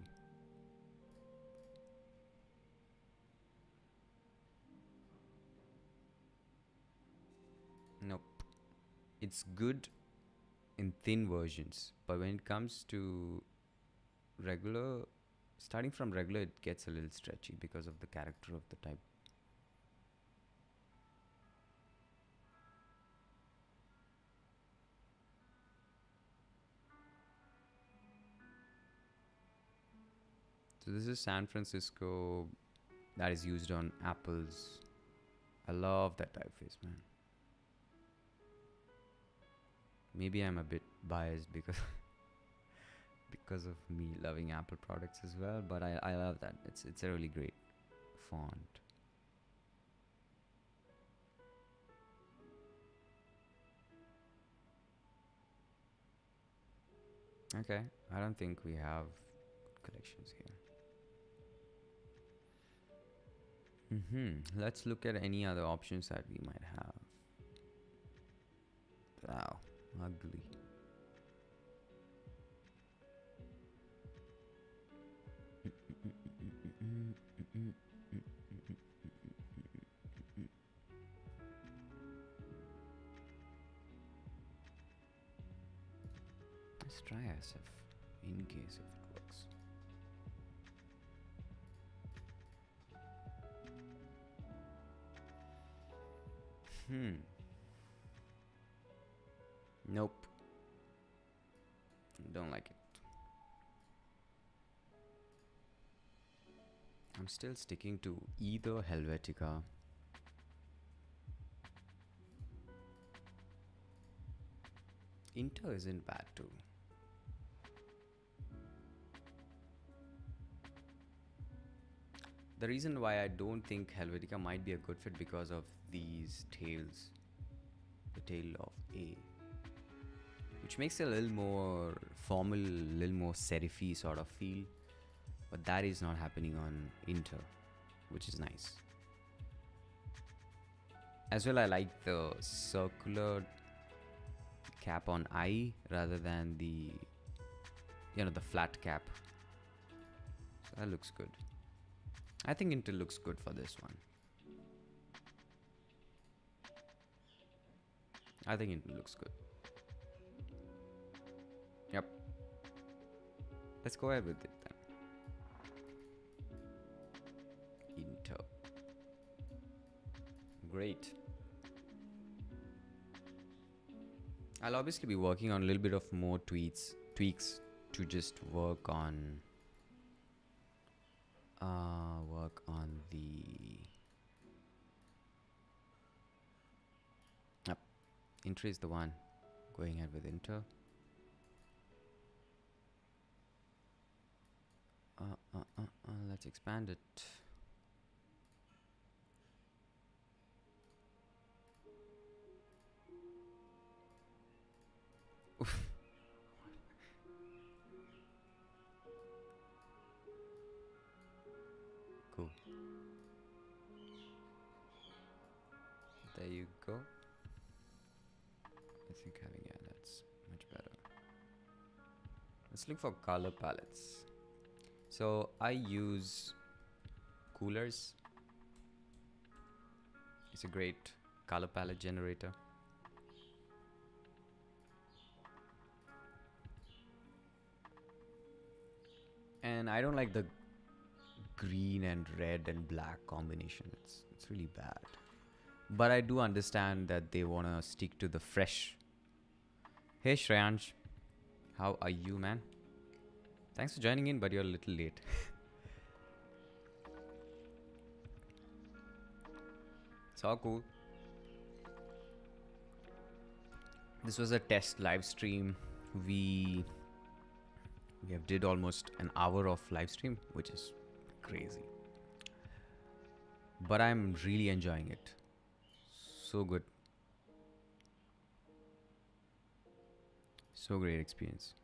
Nope. It's good in thin versions, but when it comes to regular, starting from regular, it gets a little stretchy because of the character of the type. So this is San Francisco that is used on Apples. I love that typeface, man. Maybe I'm a bit biased because because of me loving Apple products as well, but I love that. It's a really great font. Okay, I don't think we have collections here. Let's look at any other options that we might have. Wow, ugly. Let's try SF in case if it works. Nope. Don't like it. I'm still sticking to either Helvetica. Inter isn't bad too. The reason why I don't think Helvetica might be a good fit because of these tails. The tail of A. Which makes it a little more formal, a little more serify sort of feel. But that is not happening on Inter, which is nice. As well, I like the circular cap on I rather than the, the flat cap. So that looks good. I think Inter looks good for this one. I think Inter looks good. Yep. Let's go ahead with it then. Inter. Great. I'll obviously be working on a little bit of more tweaks to just work on the Inter is the one. Going ahead with Inter. Let's expand it. Cool. There you go. I think that's much better. Let's look for color palettes. So I use Coolers. It's a great color palette generator. And I don't like the green and red and black combination. It's really bad. But I do understand that they want to stick to the fresh. Hey Shreyansh, how are you, man? Thanks for joining in, but you're a little late. It's all cool. This was a test live stream. We We have did almost an hour of live stream, which is crazy. But I'm really enjoying it. So good. So great experience.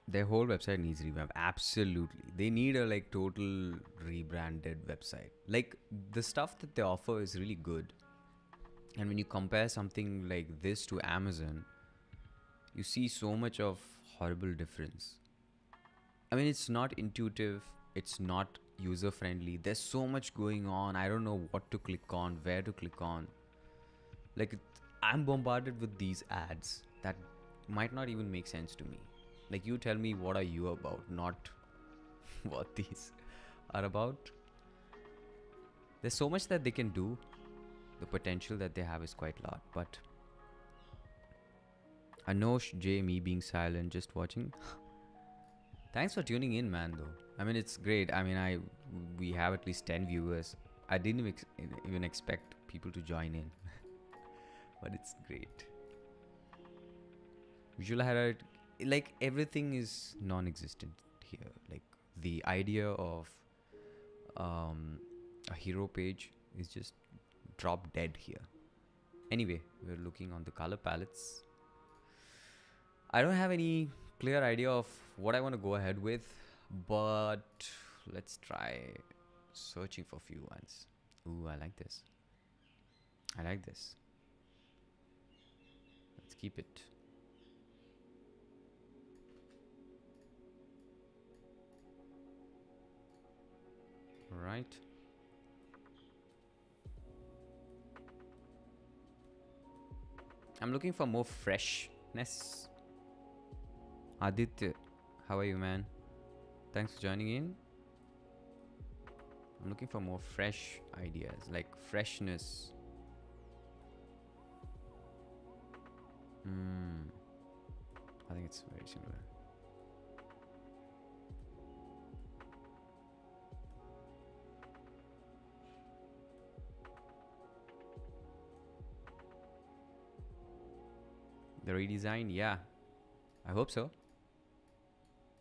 Their whole website needs revamp. Absolutely. They need a like total rebranded website. Like the stuff that they offer is really good. And when you compare something like this to Amazon, you see so much of horrible difference. I mean, it's not intuitive, it's not user friendly. There's so much going on. I don't know what to click on, where to click on. Like, I'm bombarded with these ads that might not even make sense to me. Like, you tell me what are you about, not what these are about. There's so much that they can do. The potential that they have is quite a lot, but Anosh J, me being silent, just watching. Thanks for tuning in, man. Though I mean, it's great. I mean, we have at least 10 viewers. I didn't even expect people to join in, but it's great. Visual highlight, like everything is non-existent here. Like the idea of a hero page is just drop dead here. Anyway, we're looking on the color palettes. I don't have any clear idea of what I want to go ahead with, but let's try searching for a few ones. Ooh, I like this. I like this. Let's keep it. All right. I'm looking for more freshness. Aditya, how are you, man? Thanks for joining in. I'm looking for more fresh ideas, like freshness. I think it's very similar. The redesign, yeah, I hope so.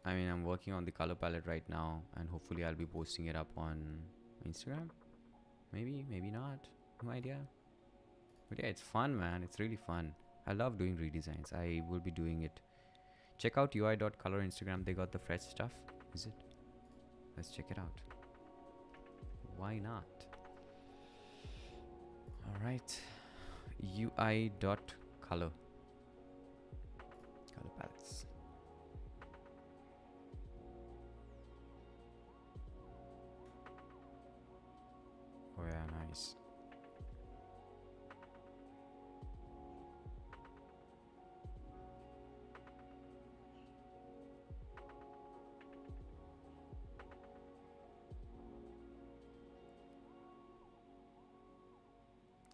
I mean, I'm working on the color palette right now, and hopefully I'll be posting it up on Instagram. Maybe, maybe not. No idea. But yeah, it's fun, man. It's really fun. I love doing redesigns. I will be doing it. Check out ui.color Instagram. They got the fresh stuff. Is it? Let's check it out. Why not? All right. ui.color. Color palettes. Oh yeah, nice.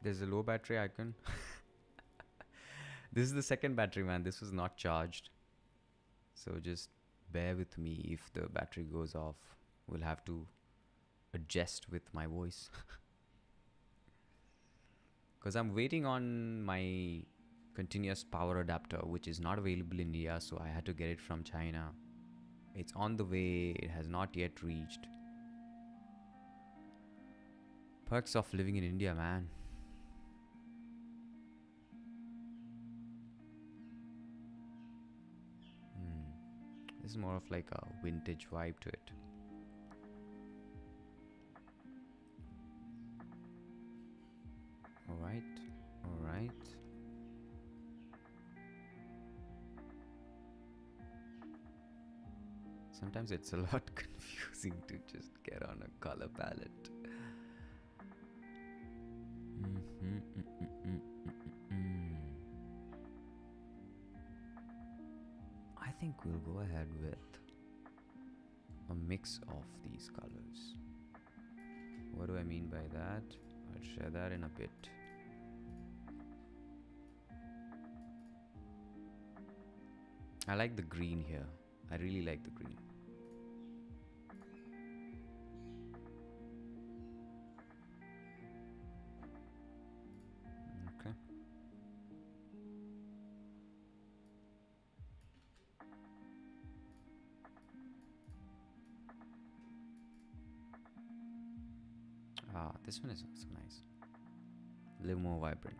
There's a low battery icon. This is the second battery, man. This was not charged. So just bear with me if the battery goes off. We'll have to adjust with my voice. Because I'm waiting on my continuous power adapter, which is not available in India, so I had to get it from China. It's on the way. It has not yet reached. Perks of living in India, man. This is more of like a vintage vibe to it. Alright, alright. Sometimes it's a lot confusing to just get on a color palette. I think we'll go ahead with a mix of these colors. What do I mean by that? I'll share that in a bit. I like the green here. I really like the green. this one is also nice. A little more vibrant.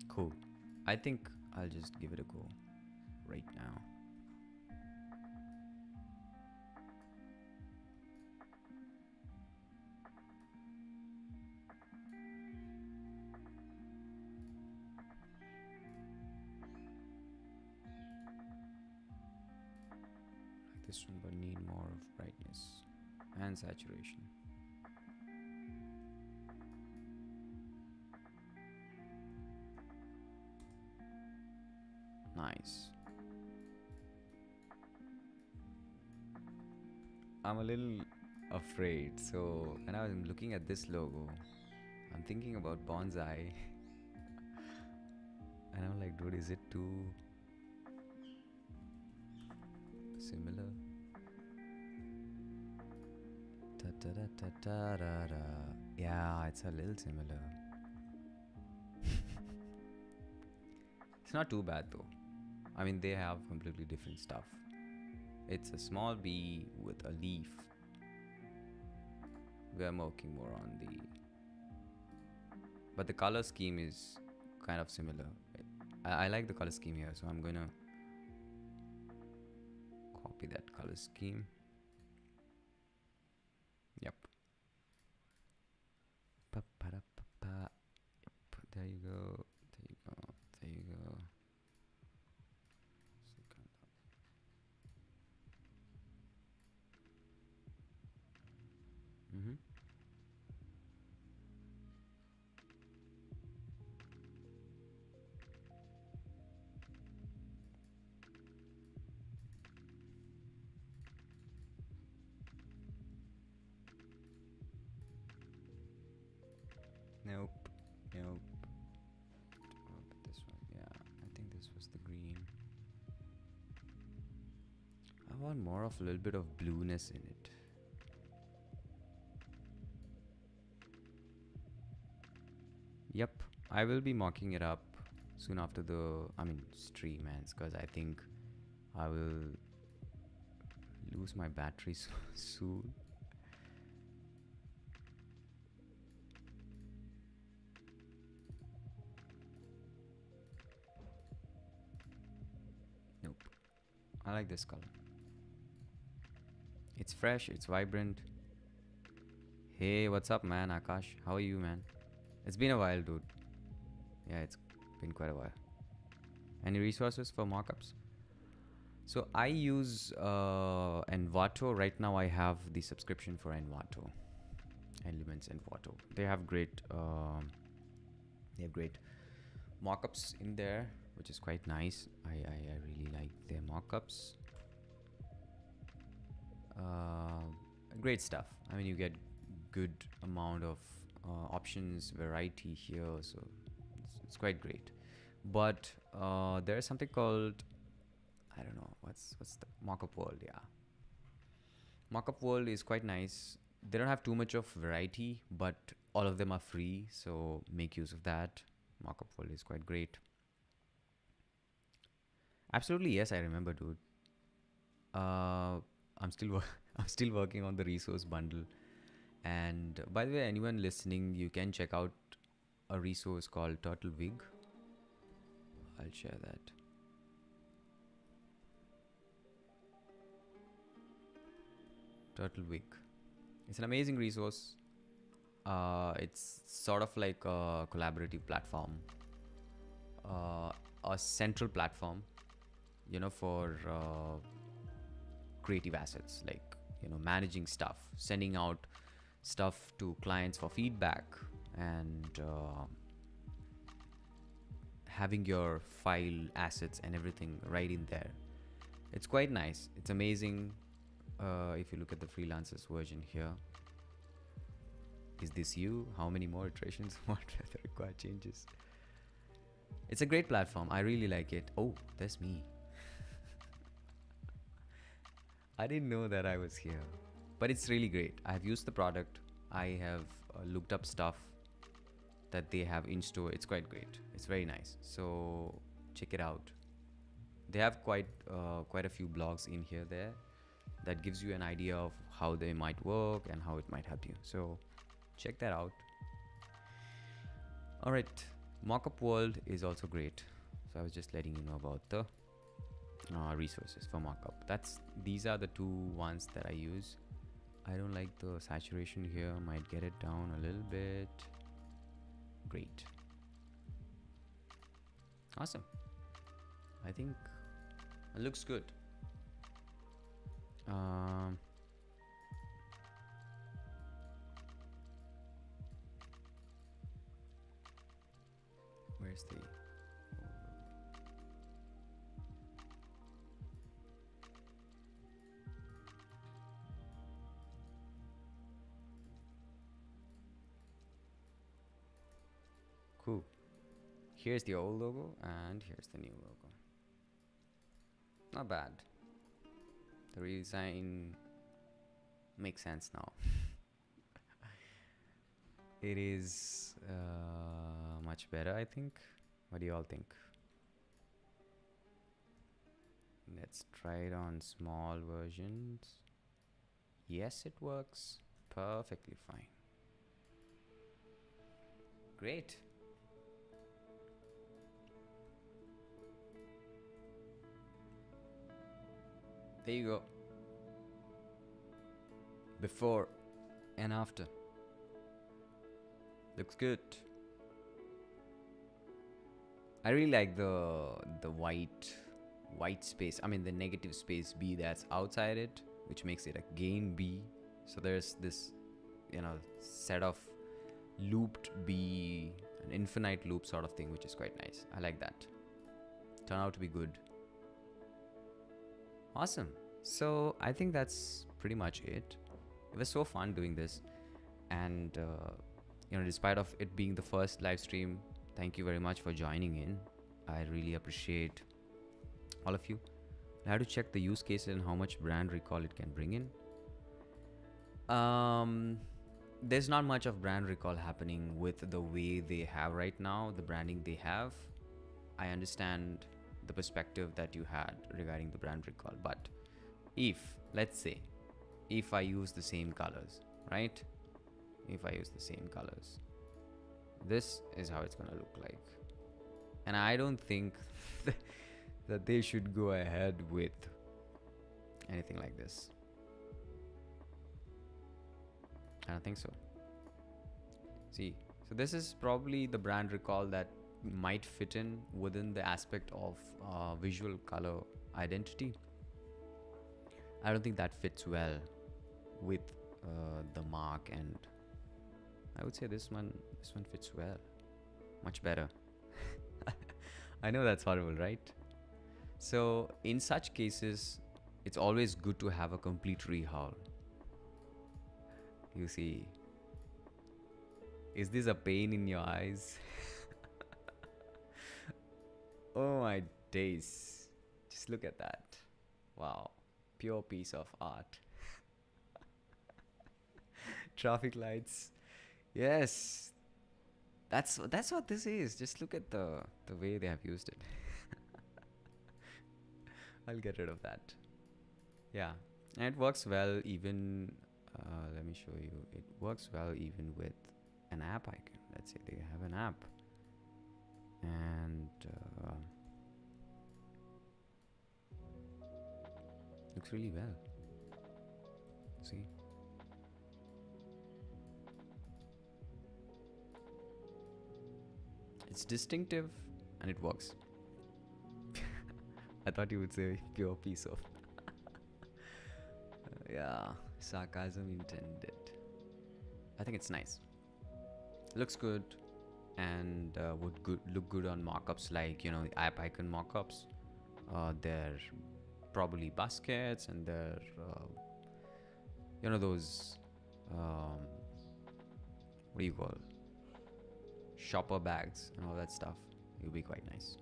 Cool. I think I'll just give it a go right now. Like this one, but need more of brightness and saturation. Nice. I'm a little afraid. So when I was looking at this logo, I'm thinking about bonsai. And I'm like, dude, is it too similar? Yeah, it's a little similar. It's not too bad though. I mean, they have completely different stuff. It's a small bee with a leaf. We're working more on the... But the color scheme is kind of similar. I like the color scheme here, so I'm going to copy that color scheme. Yep. There you go. There you go. There you go. Nope. Nope. This one. Yeah, I think this was the green. I want more of a little bit of blueness in it. Yep, I will be mocking it up soon after the, stream ends, because I think I will lose my battery soon. Nope. I like this color. It's fresh, it's vibrant. Hey, what's up, man? Akash, how are you, man? It's been a while, dude. Yeah, it's been quite a while. Any resources for mockups? So I use Envato. Right now I have the subscription for Envato. Elements Envato. They have great mockups in there, which is quite nice. I really like their mockups. Great stuff. I mean, you get good amount of options, variety here, so it's quite great. But there is something called, I don't know, what's the Mockup World? Yeah, Mockup World is quite nice. They don't have too much of variety, but all of them are free, so make use of that. Mockup World is quite great. Absolutely, yes, I remember, dude. I'm still working on the resource bundle. And by the way, anyone listening, you can check out a resource called Turtle Wig. I'll share that. Turtle Wig. It's an amazing resource. It's sort of like a collaborative platform, a central platform, for creative assets, like, managing stuff, sending out stuff to clients for feedback, and having your file assets and everything right in there. It's quite nice. It's amazing. If you look at the freelancers version here, is this you? How many more iterations? What are the required changes? It's a great platform. I really like it. Oh, there's me. I didn't know that I was here, but it's really great. I've used the product. I have looked up stuff that they have in store. It's quite great. It's very nice. So check it out. they have quite a few blogs in here there that gives you an idea of how they might work and how it might help you. So check that out. All right, Mockup World is also great. So I was just letting you know about the resources for mockup. These are the two ones that I use. I don't like the saturation here. Might get it down a little bit. Great. Awesome. I think it looks good. Where's the cool. Here's the old logo and here's the new logo. Not bad. The redesign makes sense now. It is much better, I think. What do you all think? Let's try it on small versions. Yes, it works perfectly fine. Great. There you go. Before and after. Looks good. I really like the white space. I mean the negative space B that's outside it, which makes it a gain B. So there's this, set of looped B, an infinite loop sort of thing, which is quite nice. I like that. Turned out to be good. Awesome. So I think that's pretty much it. It was so fun doing this, and despite of it being the first live stream, thank you very much for joining in. I really appreciate all of you. I have to check the use cases and how much brand recall it can bring in. There's not much of brand recall happening with the way they have right now, the branding they have. I understand the perspective that you had regarding the brand recall, but let's say if I use the same colors, right? If I use the same colors, this is how it's gonna look like. And I don't think that they should go ahead with anything like this. I don't think so. See, so this is probably the brand recall that might fit in within the aspect of visual color identity. I don't think that fits well with the mark, and I would say this one fits well, much better. I know that's horrible, right? So in such cases, it's always good to have a complete rehaul. You see, is this a pain in your eyes? Oh my days. Just look at that. Wow. Pure piece of art. Traffic lights. Yes. That's what this is. Just look at the way they have used it. I'll get rid of that. Yeah. And it works well even, let me show you. It works well even with an app icon. Let's say they have an app. And looks really well. See? It's distinctive and it works. I thought you would say pure piece of yeah, sarcasm intended. I think it's nice. Looks good and would look good on mockups like, app icon mockups. They're probably baskets and they're those what do you call shopper bags and all that stuff. It will be quite nice.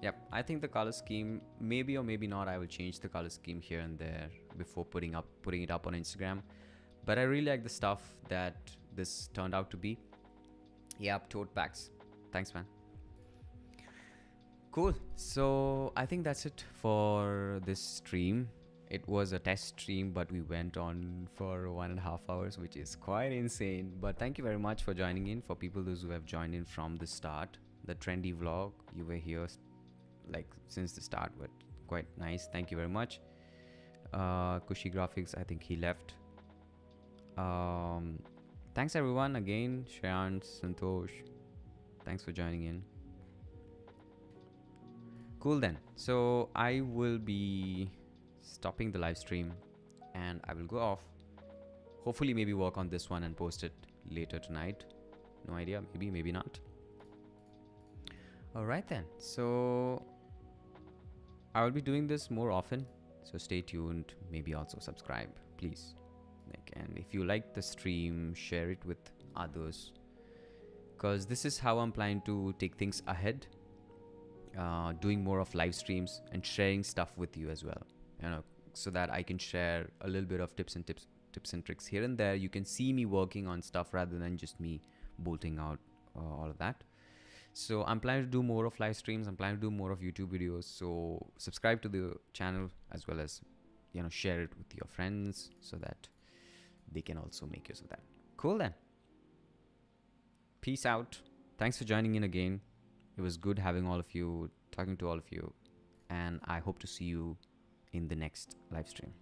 Yep, I think the color scheme, maybe or maybe not, I will change the color scheme here and there before putting it up on Instagram. But I really like the stuff that this turned out to be. Yep, tote bags. Thanks, man. Cool. So I think that's it for this stream. It was a test stream, but we went on for 1.5 hours, which is quite insane. But thank you very much for joining in. For people those who have joined in from the start, the trendy vlog, you were here like since the start, but quite nice. Thank you very much. Kushi Graphics, I think he left. Thanks everyone again. Shreyans, Santosh, thanks for joining in. Cool then. So I will be stopping the live stream and I will go off. Hopefully maybe work on this one and post it later tonight. No idea, maybe not. All right then. So I will be doing this more often. So stay tuned. Maybe also subscribe, please. And if you like the stream, share it with others. Because this is how I'm planning to take things ahead. Doing more of live streams and sharing stuff with you as well. So that I can share a little bit of tips and tricks here and there. You can see me working on stuff rather than just me bolting out all of that. So I'm planning to do more of live streams. I'm planning to do more of YouTube videos. So subscribe to the channel as well as, share it with your friends so that they can also make use of that. Cool then. Peace out. Thanks for joining in again. It was good having all of you, talking to all of you. And I hope to see you in the next live stream.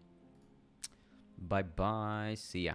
Bye bye. See ya.